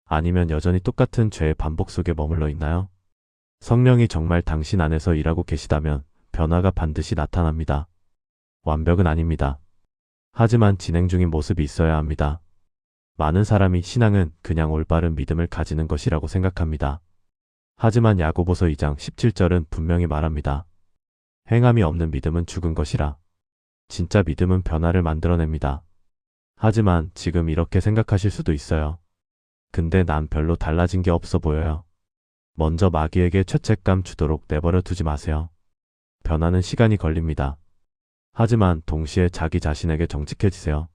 [SPEAKER 1] 아니면 여전히 똑같은 죄의 반복 속에 머물러 있나요? 성령이 정말 당신 안에서 일하고 계시다면 변화가 반드시 나타납니다. 완벽은 아닙니다. 하지만 진행 중인 모습이 있어야 합니다. 많은 사람이 신앙은 그냥 올바른 믿음을 가지는 것이라고 생각합니다. 하지만 야고보서 2장 17절은 분명히 말합니다. 행함이 없는 믿음은 죽은 것이라. 진짜 믿음은 변화를 만들어냅니다. 하지만 지금 이렇게 생각하실 수도 있어요. 근데 난 별로 달라진 게 없어 보여요. 먼저 마귀에게 죄책감 주도록 내버려 두지 마세요. 변화는 시간이 걸립니다. 하지만 동시에 자기 자신에게 정직해지세요.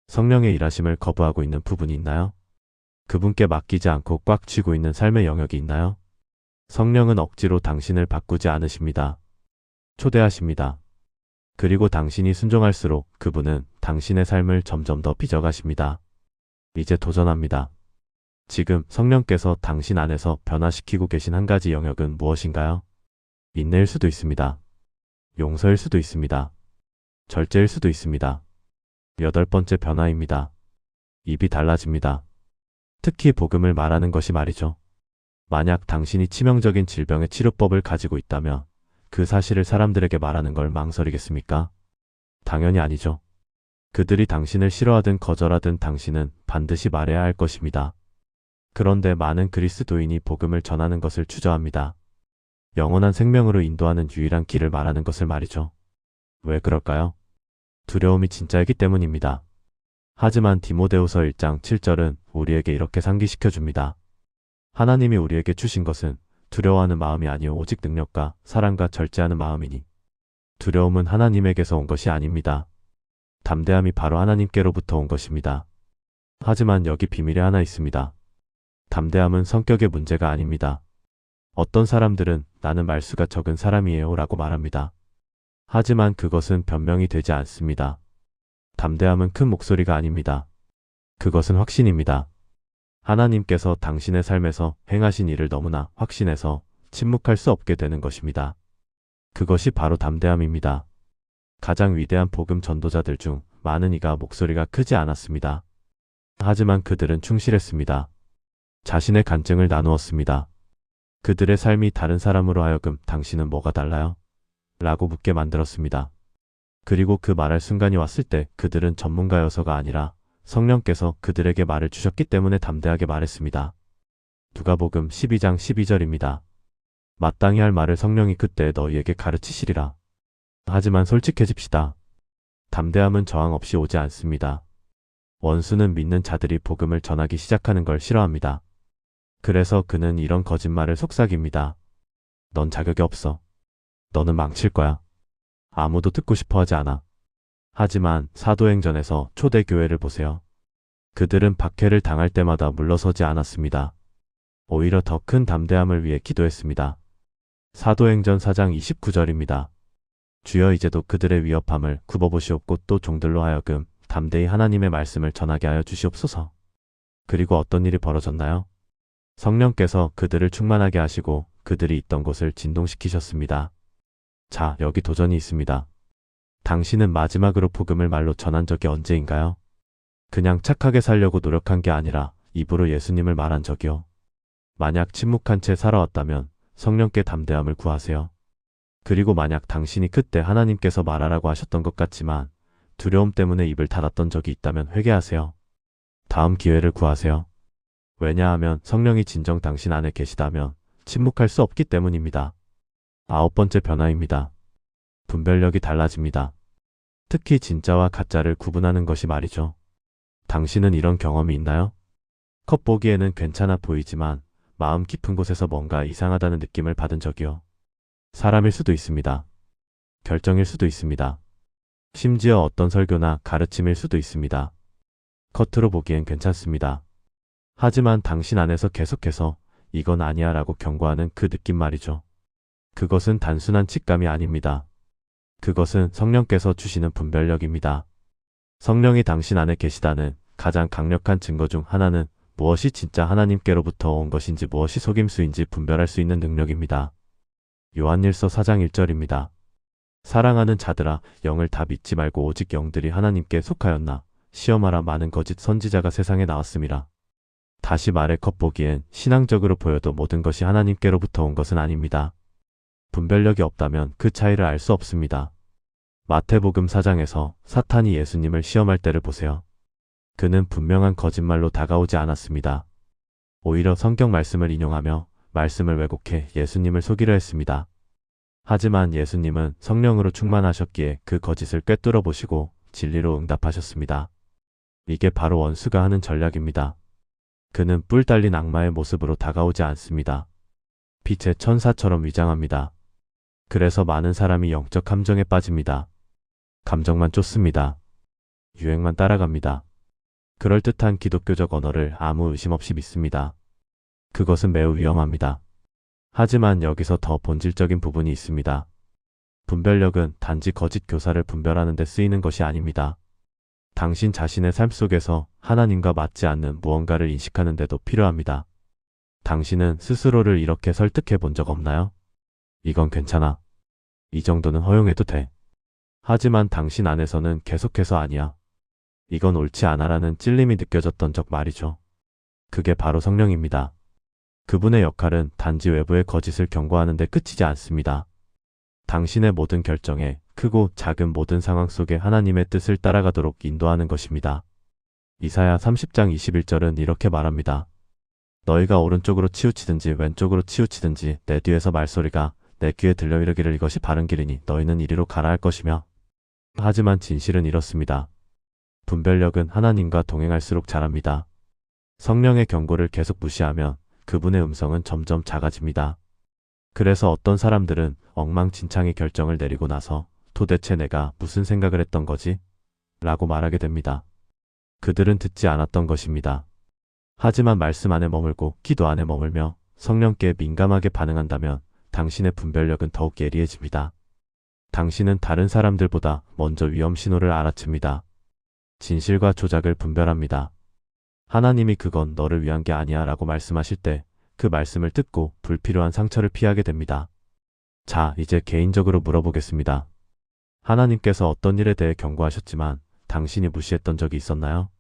[SPEAKER 1] 성령의 일하심을 거부하고 있는 부분이 있나요? 그분께 맡기지 않고 꽉 쥐고 있는 삶의 영역이 있나요? 성령은 억지로 당신을 바꾸지 않으십니다. 초대하십니다. 그리고 당신이 순종할수록 그분은 당신의 삶을 점점 더 빚어가십니다. 이제 도전합니다. 지금 성령께서 당신 안에서 변화시키고 계신 한 가지 영역은 무엇인가요? 인내일 수도 있습니다. 용서일 수도 있습니다. 절제일 수도 있습니다. 8번째 변화입니다. 입이 달라집니다. 특히 복음을 말하는 것이 말이죠. 만약 당신이 치명적인 질병의 치료법을 가지고 있다면 그 사실을 사람들에게 말하는 걸 망설이겠습니까? 당연히 아니죠. 그들이 당신을 싫어하든 거절하든 당신은 반드시 말해야 할 것입니다. 그런데 많은 그리스도인이 복음을 전하는 것을 주저합니다. 영원한 생명으로 인도하는 유일한 길을 말하는 것을 말이죠. 왜 그럴까요? 두려움이 진짜이기 때문입니다. 하지만 디모데후서 1장 7절은 우리에게 이렇게 상기시켜 줍니다. 하나님이 우리에게 주신 것은 두려워하는 마음이 아니요 오직 능력과 사랑과 절제하는 마음이니. 두려움은 하나님에게서 온 것이 아닙니다. 담대함이 바로 하나님께로부터 온 것입니다. 하지만 여기 비밀이 하나 있습니다. 담대함은 성격의 문제가 아닙니다. 어떤 사람들은 나는 말수가 적은 사람이에요 라고 말합니다. 하지만 그것은 변명이 되지 않습니다. 담대함은 큰 목소리가 아닙니다. 그것은 확신입니다. 하나님께서 당신의 삶에서 행하신 일을 너무나 확신해서 침묵할 수 없게 되는 것입니다. 그것이 바로 담대함입니다. 가장 위대한 복음 전도자들 중 많은 이가 목소리가 크지 않았습니다. 하지만 그들은 충실했습니다. 자신의 간증을 나누었습니다. 그들의 삶이 다른 사람으로 하여금 당신은 뭐가 달라요? 라고 묻게 만들었습니다. 그리고 그 말할 순간이 왔을 때 그들은 전문가여서가 아니라 성령께서 그들에게 말을 주셨기 때문에 담대하게 말했습니다. 누가복음 12장 12절입니다. 마땅히 할 말을 성령이 그때 너희에게 가르치시리라. 하지만 솔직해집시다. 담대함은 저항 없이 오지 않습니다. 원수는 믿는 자들이 복음을 전하기 시작하는 걸 싫어합니다. 그래서 그는 이런 거짓말을 속삭입니다. 넌 자격이 없어. 너는 망칠 거야. 아무도 듣고 싶어 하지 않아. 하지만 사도행전에서 초대교회를 보세요. 그들은 박해를 당할 때마다 물러서지 않았습니다. 오히려 더 큰 담대함을 위해 기도했습니다. 사도행전 4장 29절입니다. 주여 이제도 그들의 위협함을 굽어보시옵고 또 종들로 하여금 담대히 하나님의 말씀을 전하게 하여 주시옵소서. 그리고 어떤 일이 벌어졌나요? 성령께서 그들을 충만하게 하시고 그들이 있던 곳을 진동시키셨습니다. 자, 여기 도전이 있습니다. 당신은 마지막으로 복음을 말로 전한 적이 언제인가요? 그냥 착하게 살려고 노력한 게 아니라 입으로 예수님을 말한 적이요. 만약 침묵한 채 살아왔다면 성령께 담대함을 구하세요. 그리고 만약 당신이 그때 하나님께서 말하라고 하셨던 것 같지만 두려움 때문에 입을 닫았던 적이 있다면 회개하세요. 다음 기회를 구하세요. 왜냐하면 성령이 진정 당신 안에 계시다면 침묵할 수 없기 때문입니다. 9번째 변화입니다. 분별력이 달라집니다. 특히 진짜와 가짜를 구분하는 것이 말이죠. 당신은 이런 경험이 있나요? 겉보기에는 괜찮아 보이지만 마음 깊은 곳에서 뭔가 이상하다는 느낌을 받은 적이요. 사람일 수도 있습니다. 결정일 수도 있습니다. 심지어 어떤 설교나 가르침일 수도 있습니다. 겉으로 보기엔 괜찮습니다. 하지만 당신 안에서 계속해서 이건 아니야 라고 경고하는 그 느낌 말이죠. 그것은 단순한 직감이 아닙니다. 그것은 성령께서 주시는 분별력입니다. 성령이 당신 안에 계시다는 가장 강력한 증거 중 하나는 무엇이 진짜 하나님께로부터 온 것인지 무엇이 속임수인지 분별할 수 있는 능력입니다. 요한일서 4장 1절입니다. 사랑하는 자들아, 영을 다 믿지 말고 오직 영들이 하나님께 속하였나 시험하라. 많은 거짓 선지자가 세상에 나왔음이라. 다시 말해 겉보기엔 신앙적으로 보여도 모든 것이 하나님께로부터 온 것은 아닙니다. 분별력이 없다면 그 차이를 알 수 없습니다. 마태복음 4장에서 사탄이 예수님을 시험할 때를 보세요. 그는 분명한 거짓말로 다가오지 않았습니다. 오히려 성경 말씀을 인용하며 말씀을 왜곡해 예수님을 속이려 했습니다. 하지만 예수님은 성령으로 충만하셨기에 그 거짓을 꿰뚫어 보시고 진리로 응답하셨습니다. 이게 바로 원수가 하는 전략입니다. 그는 뿔 달린 악마의 모습으로 다가오지 않습니다. 빛의 천사처럼 위장합니다. 그래서 많은 사람이 영적 함정에 빠집니다. 감정만 쫓습니다. 유행만 따라갑니다. 그럴듯한 기독교적 언어를 아무 의심 없이 믿습니다. 그것은 매우 위험합니다. 하지만 여기서 더 본질적인 부분이 있습니다. 분별력은 단지 거짓 교사를 분별하는 데 쓰이는 것이 아닙니다. 당신 자신의 삶 속에서 하나님과 맞지 않는 무언가를 인식하는 데도 필요합니다. 당신은 스스로를 이렇게 설득해 본 적 없나요? 이건 괜찮아. 이 정도는 허용해도 돼. 하지만 당신 안에서는 계속해서 아니야. 이건 옳지 않아라는 찔림이 느껴졌던 적 말이죠. 그게 바로 성령입니다. 그분의 역할은 단지 외부의 거짓을 경고하는 데 끝이지 않습니다. 당신의 모든 결정에 크고 작은 모든 상황 속에 하나님의 뜻을 따라가도록 인도하는 것입니다. 이사야 30장 21절은 이렇게 말합니다. 너희가 오른쪽으로 치우치든지 왼쪽으로 치우치든지 내 뒤에서 말소리가 내 귀에 들려 이르기를 이것이 바른 길이니 너희는 이리로 가라 할 것이며. 하지만 진실은 이렇습니다. 분별력은 하나님과 동행할수록 자랍니다. 성령의 경고를 계속 무시하면 그분의 음성은 점점 작아집니다. 그래서 어떤 사람들은 엉망진창의 결정을 내리고 나서 도대체 내가 무슨 생각을 했던 거지? 라고 말하게 됩니다. 그들은 듣지 않았던 것입니다. 하지만 말씀 안에 머물고 기도 안에 머물며 성령께 민감하게 반응한다면 당신의 분별력은 더욱 예리해집니다. 당신은 다른 사람들보다 먼저 위험 신호를 알아챕니다. 진실과 조작을 분별합니다. 하나님이 그건 너를 위한 게 아니야 라고 말씀하실 때 그 말씀을 듣고 불필요한 상처를 피하게 됩니다. 자, 이제 개인적으로 물어보겠습니다. 하나님께서 어떤 일에 대해 경고하셨지만 당신이 무시했던 적이 있었나요?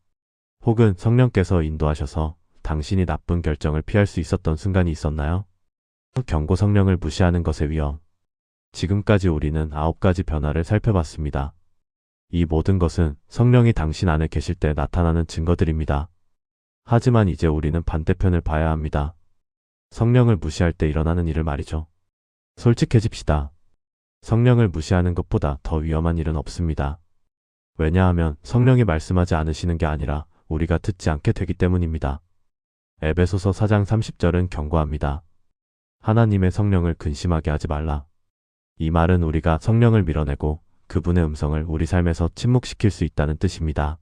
[SPEAKER 1] 혹은 성령께서 인도하셔서 당신이 나쁜 결정을 피할 수 있었던 순간이 있었나요? 경고 성령을 무시하는 것의 위험. 지금까지 우리는 9가지 변화를 살펴봤습니다. 이 모든 것은 성령이 당신 안에 계실 때 나타나는 증거들입니다. 하지만 이제 우리는 반대편을 봐야 합니다. 성령을 무시할 때 일어나는 일을 말이죠. 솔직해집시다. 성령을 무시하는 것보다 더 위험한 일은 없습니다. 왜냐하면 성령이 말씀하지 않으시는 게 아니라 우리가 듣지 않게 되기 때문입니다. 에베소서 4장 30절은 경고합니다. 하나님의 성령을 근심하게 하지 말라. 이 말은 우리가 성령을 밀어내고 그분의 음성을 우리 삶에서 침묵시킬 수 있다는 뜻입니다.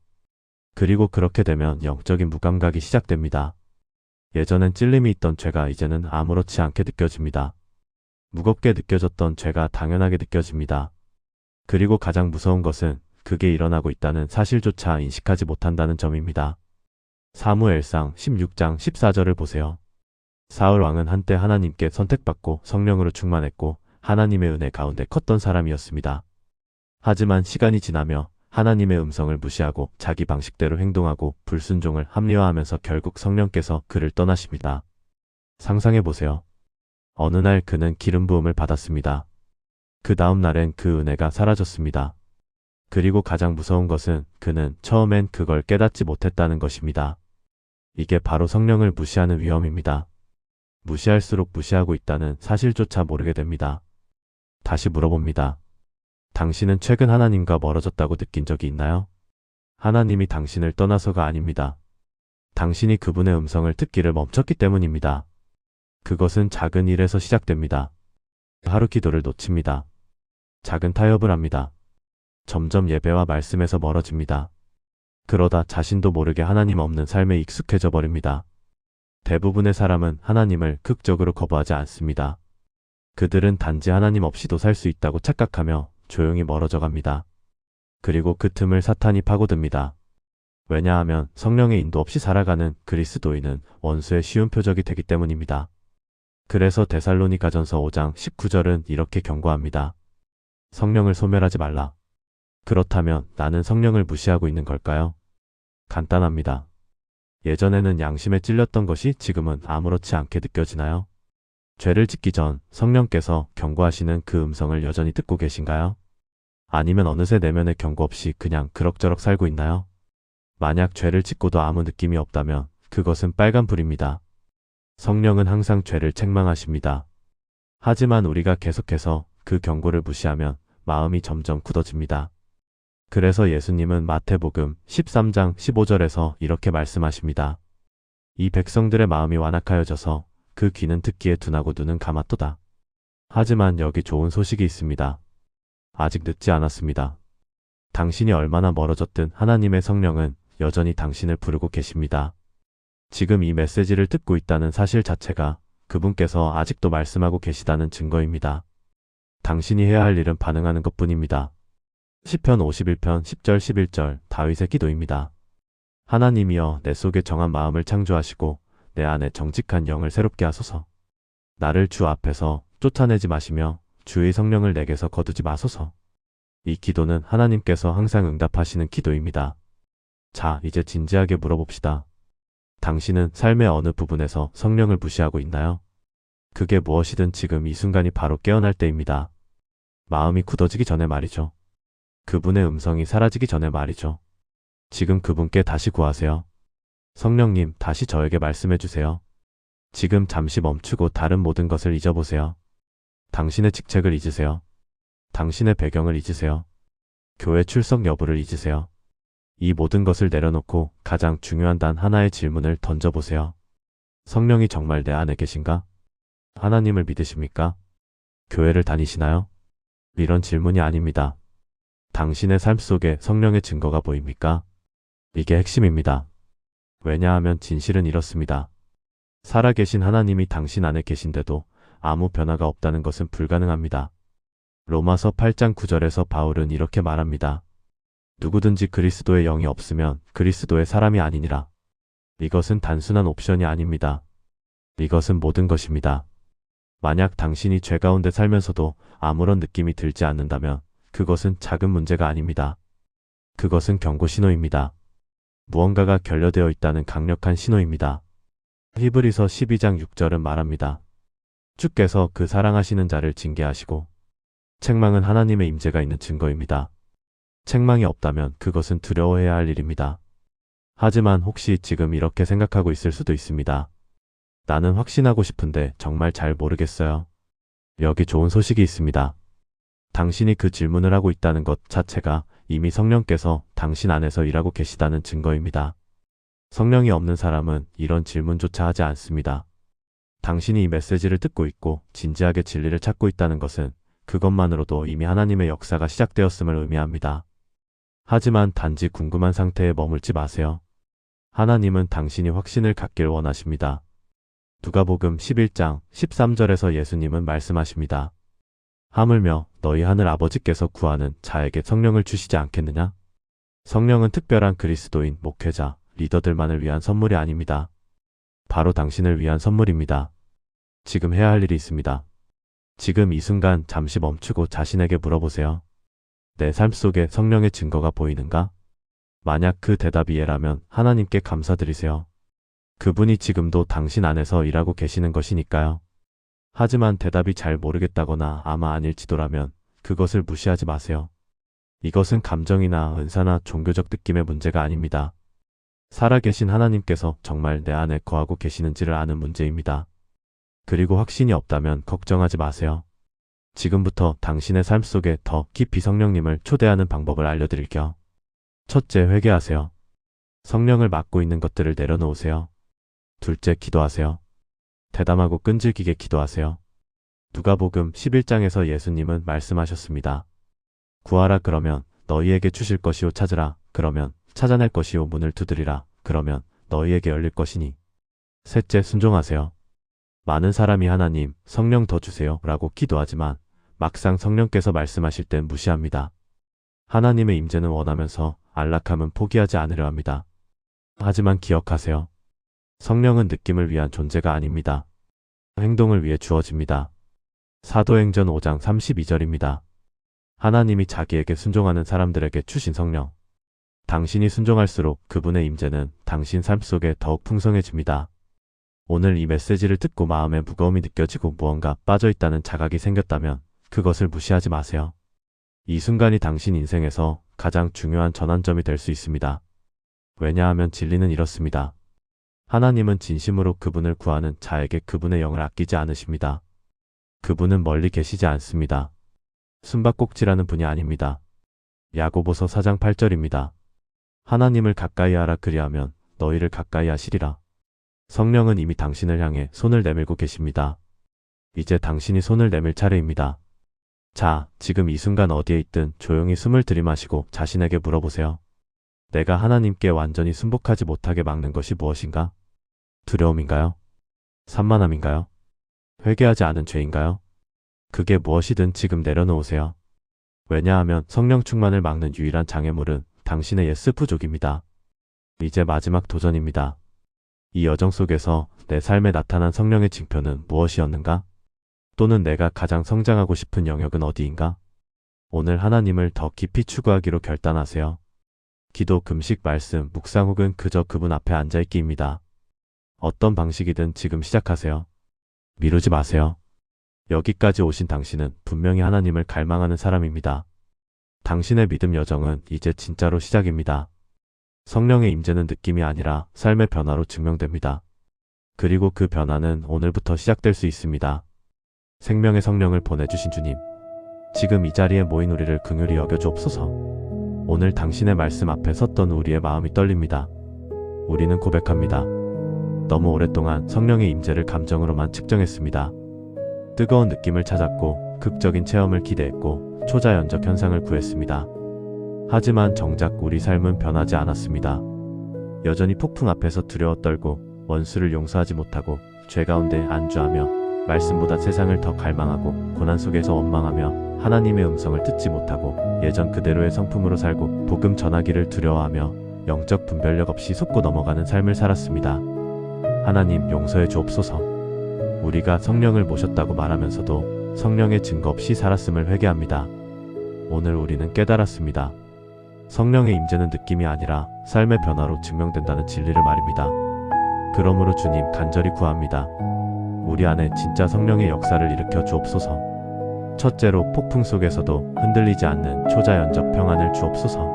[SPEAKER 1] 그리고 그렇게 되면 영적인 무감각이 시작됩니다. 예전엔 찔림이 있던 죄가 이제는 아무렇지 않게 느껴집니다. 무겁게 느껴졌던 죄가 당연하게 느껴집니다. 그리고 가장 무서운 것은 그게 일어나고 있다는 사실조차 인식하지 못한다는 점입니다. 사무엘상 16장 14절을 보세요. 사울 왕은 한때 하나님께 선택받고 성령으로 충만했고 하나님의 은혜 가운데 컸던 사람이었습니다. 하지만 시간이 지나며 하나님의 음성을 무시하고 자기 방식대로 행동하고 불순종을 합리화하면서 결국 성령께서 그를 떠나십니다. 상상해 보세요. 어느 날 그는 기름 부음을 받았습니다. 그 다음 날엔 그 은혜가 사라졌습니다. 그리고 가장 무서운 것은 그는 처음엔 그걸 깨닫지 못했다는 것입니다. 이게 바로 성령을 무시하는 위험입니다. 무시할수록 무시하고 있다는 사실조차 모르게 됩니다. 다시 물어봅니다. 당신은 최근 하나님과 멀어졌다고 느낀 적이 있나요? 하나님이 당신을 떠나서가 아닙니다. 당신이 그분의 음성을 듣기를 멈췄기 때문입니다. 그것은 작은 일에서 시작됩니다. 하루 기도를 놓칩니다. 작은 타협을 합니다. 점점 예배와 말씀에서 멀어집니다. 그러다 자신도 모르게 하나님 없는 삶에 익숙해져 버립니다. 대부분의 사람은 하나님을 극적으로 거부하지 않습니다. 그들은 단지 하나님 없이도 살 수 있다고 착각하며 조용히 멀어져 갑니다. 그리고 그 틈을 사탄이 파고듭니다. 왜냐하면 성령의 인도 없이 살아가는 그리스도인은 원수의 쉬운 표적이 되기 때문입니다. 그래서 데살로니가전서 5장 19절은 이렇게 경고합니다. 성령을 소멸하지 말라. 그렇다면 나는 성령을 무시하고 있는 걸까요? 간단합니다. 예전에는 양심에 찔렸던 것이 지금은 아무렇지 않게 느껴지나요? 죄를 짓기 전 성령께서 경고하시는 그 음성을 여전히 듣고 계신가요? 아니면 어느새 내면의 경고 없이 그냥 그럭저럭 살고 있나요? 만약 죄를 짓고도 아무 느낌이 없다면 그것은 빨간불입니다. 성령은 항상 죄를 책망하십니다. 하지만 우리가 계속해서 그 경고를 무시하면 마음이 점점 굳어집니다. 그래서 예수님은 마태복음 13장 15절에서 이렇게 말씀하십니다. 이 백성들의 마음이 완악하여져서 그 귀는 듣기에 둔하고 눈은 감았도다. 하지만 여기 좋은 소식이 있습니다. 아직 늦지 않았습니다. 당신이 얼마나 멀어졌든 하나님의 성령은 여전히 당신을 부르고 계십니다. 지금 이 메시지를 듣고 있다는 사실 자체가 그분께서 아직도 말씀하고 계시다는 증거입니다. 당신이 해야 할 일은 반응하는 것뿐입니다. 시편 51편 10절 11절 다윗의 기도입니다. 하나님이여 내 속에 정한 마음을 창조하시고 내 안에 정직한 영을 새롭게 하소서. 나를 주 앞에서 쫓아내지 마시며 주의 성령을 내게서 거두지 마소서. 이 기도는 하나님께서 항상 응답하시는 기도입니다. 자, 이제 진지하게 물어봅시다. 당신은 삶의 어느 부분에서 성령을 무시하고 있나요? 그게 무엇이든 지금 이 순간이 바로 깨어날 때입니다. 마음이 굳어지기 전에 말이죠. 그분의 음성이 사라지기 전에 말이죠. 지금 그분께 다시 구하세요. 성령님, 다시 저에게 말씀해 주세요. 지금 잠시 멈추고 다른 모든 것을 잊어보세요. 당신의 직책을 잊으세요. 당신의 배경을 잊으세요. 교회 출석 여부를 잊으세요. 이 모든 것을 내려놓고 가장 중요한 단 하나의 질문을 던져보세요. 성령이 정말 내 안에 계신가? 하나님을 믿으십니까? 교회를 다니시나요? 이런 질문이 아닙니다. 당신의 삶 속에 성령의 증거가 보입니까? 이게 핵심입니다. 왜냐하면 진실은 이렇습니다. 살아계신 하나님이 당신 안에 계신데도 아무 변화가 없다는 것은 불가능합니다. 로마서 8장 9절에서 바울은 이렇게 말합니다. 누구든지 그리스도의 영이 없으면 그리스도의 사람이 아니니라. 이것은 단순한 옵션이 아닙니다. 이것은 모든 것입니다. 만약 당신이 죄 가운데 살면서도 아무런 느낌이 들지 않는다면 그것은 작은 문제가 아닙니다. 그것은 경고 신호입니다. 무언가가 결여되어 있다는 강력한 신호입니다. 히브리서 12장 6절은 말합니다. 주께서 그 사랑하시는 자를 징계하시고 책망은 하나님의 임재가 있는 증거입니다. 책망이 없다면 그것은 두려워해야 할 일입니다. 하지만 혹시 지금 이렇게 생각하고 있을 수도 있습니다. 나는 확신하고 싶은데 정말 잘 모르겠어요. 여기 좋은 소식이 있습니다. 당신이 그 질문을 하고 있다는 것 자체가 이미 성령께서 당신 안에서 일하고 계시다는 증거입니다. 성령이 없는 사람은 이런 질문조차 하지 않습니다. 당신이 이 메시지를 듣고 있고 진지하게 진리를 찾고 있다는 것은 그것만으로도 이미 하나님의 역사가 시작되었음을 의미합니다. 하지만 단지 궁금한 상태에 머물지 마세요. 하나님은 당신이 확신을 갖길 원하십니다. 누가복음 11장 13절에서 예수님은 말씀하십니다. 하물며 너희 하늘 아버지께서 구하는 자에게 성령을 주시지 않겠느냐? 성령은 특별한 그리스도인, 목회자, 리더들만을 위한 선물이 아닙니다. 바로 당신을 위한 선물입니다. 지금 해야 할 일이 있습니다. 지금 이 순간 잠시 멈추고 자신에게 물어보세요. 내 삶 속에 성령의 증거가 보이는가? 만약 그 대답이 예라면 하나님께 감사드리세요. 그분이 지금도 당신 안에서 일하고 계시는 것이니까요. 하지만 대답이 잘 모르겠다거나 아마 아닐지도라면 그것을 무시하지 마세요. 이것은 감정이나 은사나 종교적 느낌의 문제가 아닙니다. 살아계신 하나님께서 정말 내 안에 거하고 계시는지를 아는 문제입니다. 그리고 확신이 없다면 걱정하지 마세요. 지금부터 당신의 삶 속에 더 깊이 성령님을 초대하는 방법을 알려드릴게요. 첫째, 회개하세요. 성령을 막고 있는 것들을 내려놓으세요. 둘째, 기도하세요. 대담하고 끈질기게 기도하세요. 누가복음 11장에서 예수님은 말씀하셨습니다. 구하라 그러면 너희에게 주실 것이요, 찾으라 그러면 찾아낼 것이요, 문을 두드리라 그러면 너희에게 열릴 것이니. 셋째, 순종하세요. 많은 사람이 하나님, 성령 더 주세요 라고 기도하지만 막상 성령께서 말씀하실 땐 무시합니다. 하나님의 임재는 원하면서 안락함은 포기하지 않으려 합니다. 하지만 기억하세요. 성령은 느낌을 위한 존재가 아닙니다. 행동을 위해 주어집니다. 사도행전 5장 32절입니다. 하나님이 자기에게 순종하는 사람들에게 주신 성령. 당신이 순종할수록 그분의 임재는 당신 삶 속에 더욱 풍성해집니다. 오늘 이 메시지를 듣고 마음에 무거움이 느껴지고 무언가 빠져있다는 자각이 생겼다면 그것을 무시하지 마세요. 이 순간이 당신 인생에서 가장 중요한 전환점이 될 수 있습니다. 왜냐하면 진리는 이렇습니다. 하나님은 진심으로 그분을 구하는 자에게 그분의 영을 아끼지 않으십니다. 그분은 멀리 계시지 않습니다. 숨바꼭질하는 분이 아닙니다. 야고보서 4장 8절입니다. 하나님을 가까이 하라, 그리하면 너희를 가까이 하시리라. 성령은 이미 당신을 향해 손을 내밀고 계십니다. 이제 당신이 손을 내밀 차례입니다. 자, 지금 이 순간 어디에 있든 조용히 숨을 들이마시고 자신에게 물어보세요. 내가 하나님께 완전히 순복하지 못하게 막는 것이 무엇인가? 두려움인가요? 산만함인가요? 회개하지 않은 죄인가요? 그게 무엇이든 지금 내려놓으세요. 왜냐하면 성령 충만을 막는 유일한 장애물은 당신의 예스 부족입니다. 이제 마지막 도전입니다. 이 여정 속에서 내 삶에 나타난 성령의 징표는 무엇이었는가? 또는 내가 가장 성장하고 싶은 영역은 어디인가? 오늘 하나님을 더 깊이 추구하기로 결단하세요. 기도, 금식, 말씀, 묵상 혹은 그저 그분 앞에 앉아있기입니다. 어떤 방식이든 지금 시작하세요. 미루지 마세요. 여기까지 오신 당신은 분명히 하나님을 갈망하는 사람입니다. 당신의 믿음 여정은 이제 진짜로 시작입니다. 성령의 임재는 느낌이 아니라 삶의 변화로 증명됩니다. 그리고 그 변화는 오늘부터 시작될 수 있습니다. 생명의 성령을 보내주신 주님, 지금 이 자리에 모인 우리를 긍휼히 여겨주옵소서. 오늘 당신의 말씀 앞에 섰던 우리의 마음이 떨립니다. 우리는 고백합니다. 너무 오랫동안 성령의 임재를 감정으로만 측정했습니다. 뜨거운 느낌을 찾았고 극적인 체험을 기대했고 초자연적 현상을 구했습니다. 하지만 정작 우리 삶은 변하지 않았습니다. 여전히 폭풍 앞에서 두려워 떨고 원수를 용서하지 못하고 죄 가운데 안주하며 말씀보다 세상을 더 갈망하고 고난 속에서 원망하며 하나님의 음성을 듣지 못하고 예전 그대로의 성품으로 살고 복음 전하기를 두려워하며 영적 분별력 없이 속고 넘어가는 삶을 살았습니다. 하나님, 용서해 주옵소서. 우리가 성령을 모셨다고 말하면서도 성령의 증거 없이 살았음을 회개합니다. 오늘 우리는 깨달았습니다. 성령의 임재는 느낌이 아니라 삶의 변화로 증명된다는 진리를 말입니다. 그러므로 주님, 간절히 구합니다. 우리 안에 진짜 성령의 역사를 일으켜 주옵소서. 첫째로, 폭풍 속에서도 흔들리지 않는 초자연적 평안을 주옵소서.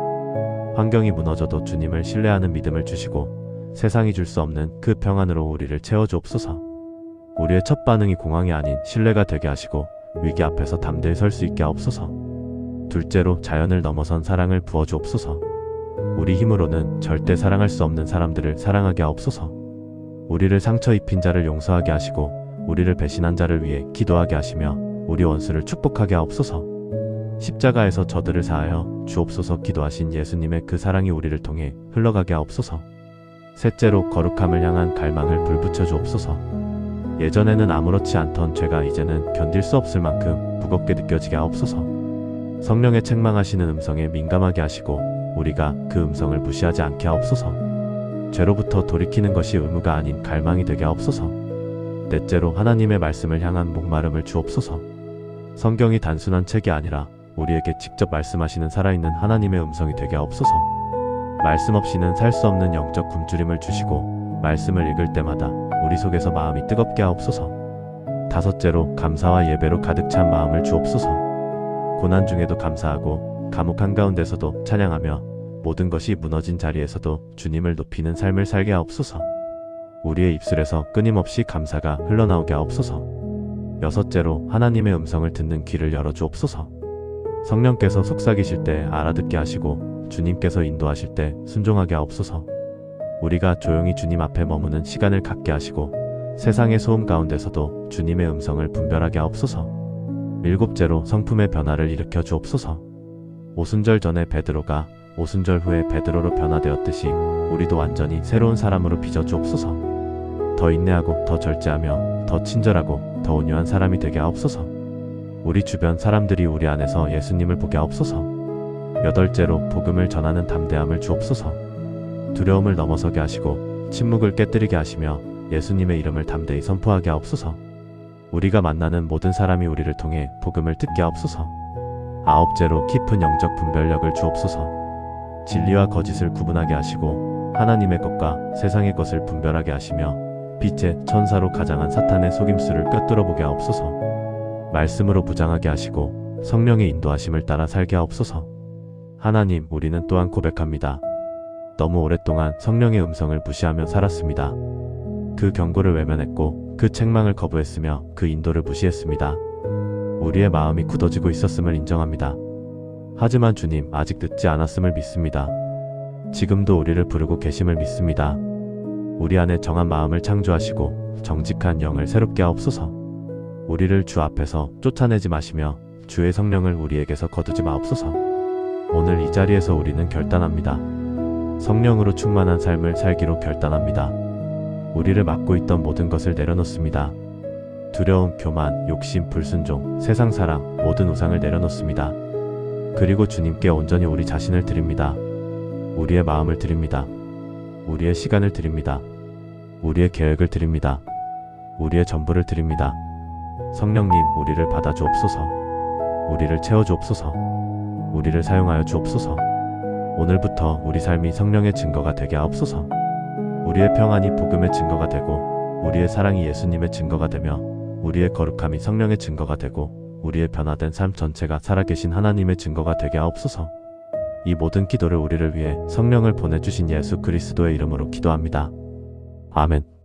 [SPEAKER 1] 환경이 무너져도 주님을 신뢰하는 믿음을 주시고 세상이 줄 수 없는 그 평안으로 우리를 채워주옵소서. 우리의 첫 반응이 공황이 아닌 신뢰가 되게 하시고 위기 앞에서 담대히 설 수 있게 하옵소서. 둘째로, 자연을 넘어선 사랑을 부어주옵소서. 우리 힘으로는 절대 사랑할 수 없는 사람들을 사랑하게 하옵소서. 우리를 상처 입힌 자를 용서하게 하시고 우리를 배신한 자를 위해 기도하게 하시며 우리 원수를 축복하게 하옵소서. 십자가에서 저들을 사하여 주옵소서 기도하신 예수님의 그 사랑이 우리를 통해 흘러가게 하옵소서. 셋째로, 거룩함을 향한 갈망을 불붙여 주옵소서. 예전에는 아무렇지 않던 죄가 이제는 견딜 수 없을 만큼 무겁게 느껴지게 하옵소서. 성령의 책망하시는 음성에 민감하게 하시고 우리가 그 음성을 무시하지 않게 하옵소서. 죄로부터 돌이키는 것이 의무가 아닌 갈망이 되게 하옵소서. 넷째로 하나님의 말씀을 향한 목마름을 주옵소서. 성경이 단순한 책이 아니라 우리에게 직접 말씀하시는 살아있는 하나님의 음성이 되게 하옵소서. 말씀 없이는 살 수 없는 영적 굶주림을 주시고 말씀을 읽을 때마다 우리 속에서 마음이 뜨겁게 하옵소서. 다섯째로 감사와 예배로 가득 찬 마음을 주옵소서. 고난 중에도 감사하고 감옥 한가운데서도 찬양하며 모든 것이 무너진 자리에서도 주님을 높이는 삶을 살게 하옵소서. 우리의 입술에서 끊임없이 감사가 흘러나오게 하옵소서. 여섯째로 하나님의 음성을 듣는 귀를 열어주옵소서. 성령께서 속삭이실 때 알아듣게 하시고 주님께서 인도하실 때 순종하게 하옵소서. 우리가 조용히 주님 앞에 머무는 시간을 갖게 하시고 세상의 소음 가운데서도 주님의 음성을 분별하게 하옵소서. 일곱째로 성품의 변화를 일으켜 주옵소서. 오순절 전에 베드로가 오순절 후에 베드로로 변화되었듯이 우리도 완전히 새로운 사람으로 빚어 주옵소서. 더 인내하고 더 절제하며 더 친절하고 더 온유한 사람이 되게 하옵소서. 우리 주변 사람들이 우리 안에서 예수님을 보게 하옵소서. 여덟째로 복음을 전하는 담대함을 주옵소서. 두려움을 넘어서게 하시고 침묵을 깨뜨리게 하시며 예수님의 이름을 담대히 선포하게 하옵소서. 우리가 만나는 모든 사람이 우리를 통해 복음을 듣게 하옵소서. 아홉째로 깊은 영적 분별력을 주옵소서. 진리와 거짓을 구분하게 하시고 하나님의 것과 세상의 것을 분별하게 하시며 빛의 천사로 가장한 사탄의 속임수를 꿰뚫어 보게 하옵소서. 말씀으로 무장하게 하시고 성령의 인도하심을 따라 살게 하옵소서. 하나님, 우리는 또한 고백합니다. 너무 오랫동안 성령의 음성을 무시하며 살았습니다. 그 경고를 외면했고 그 책망을 거부했으며 그 인도를 무시했습니다. 우리의 마음이 굳어지고 있었음을 인정합니다. 하지만 주님, 아직 늦지 않았음을 믿습니다. 지금도 우리를 부르고 계심을 믿습니다. 우리 안에 정한 마음을 창조하시고 정직한 영을 새롭게 하옵소서. 우리를 주 앞에서 쫓아내지 마시며 주의 성령을 우리에게서 거두지 마옵소서. 오늘 이 자리에서 우리는 결단합니다. 성령으로 충만한 삶을 살기로 결단합니다. 우리를 막고 있던 모든 것을 내려놓습니다. 두려움, 교만, 욕심, 불순종, 세상 사랑, 모든 우상을 내려놓습니다. 그리고 주님께 온전히 우리 자신을 드립니다. 우리의 마음을 드립니다. 우리의 시간을 드립니다. 우리의 계획을 드립니다. 우리의 전부를 드립니다. 성령님, 우리를 받아 주옵소서. 우리를 채워 주옵소서. 우리를 사용하여 주옵소서. 오늘부터 우리 삶이 성령의 증거가 되게 하옵소서. 우리의 평안이 복음의 증거가 되고 우리의 사랑이 예수님의 증거가 되며 우리의 거룩함이 성령의 증거가 되고 우리의 변화된 삶 전체가 살아계신 하나님의 증거가 되게 하옵소서. 이 모든 기도를 우리를 위해 성령을 보내주신 예수 그리스도의 이름으로 기도합니다. 아멘.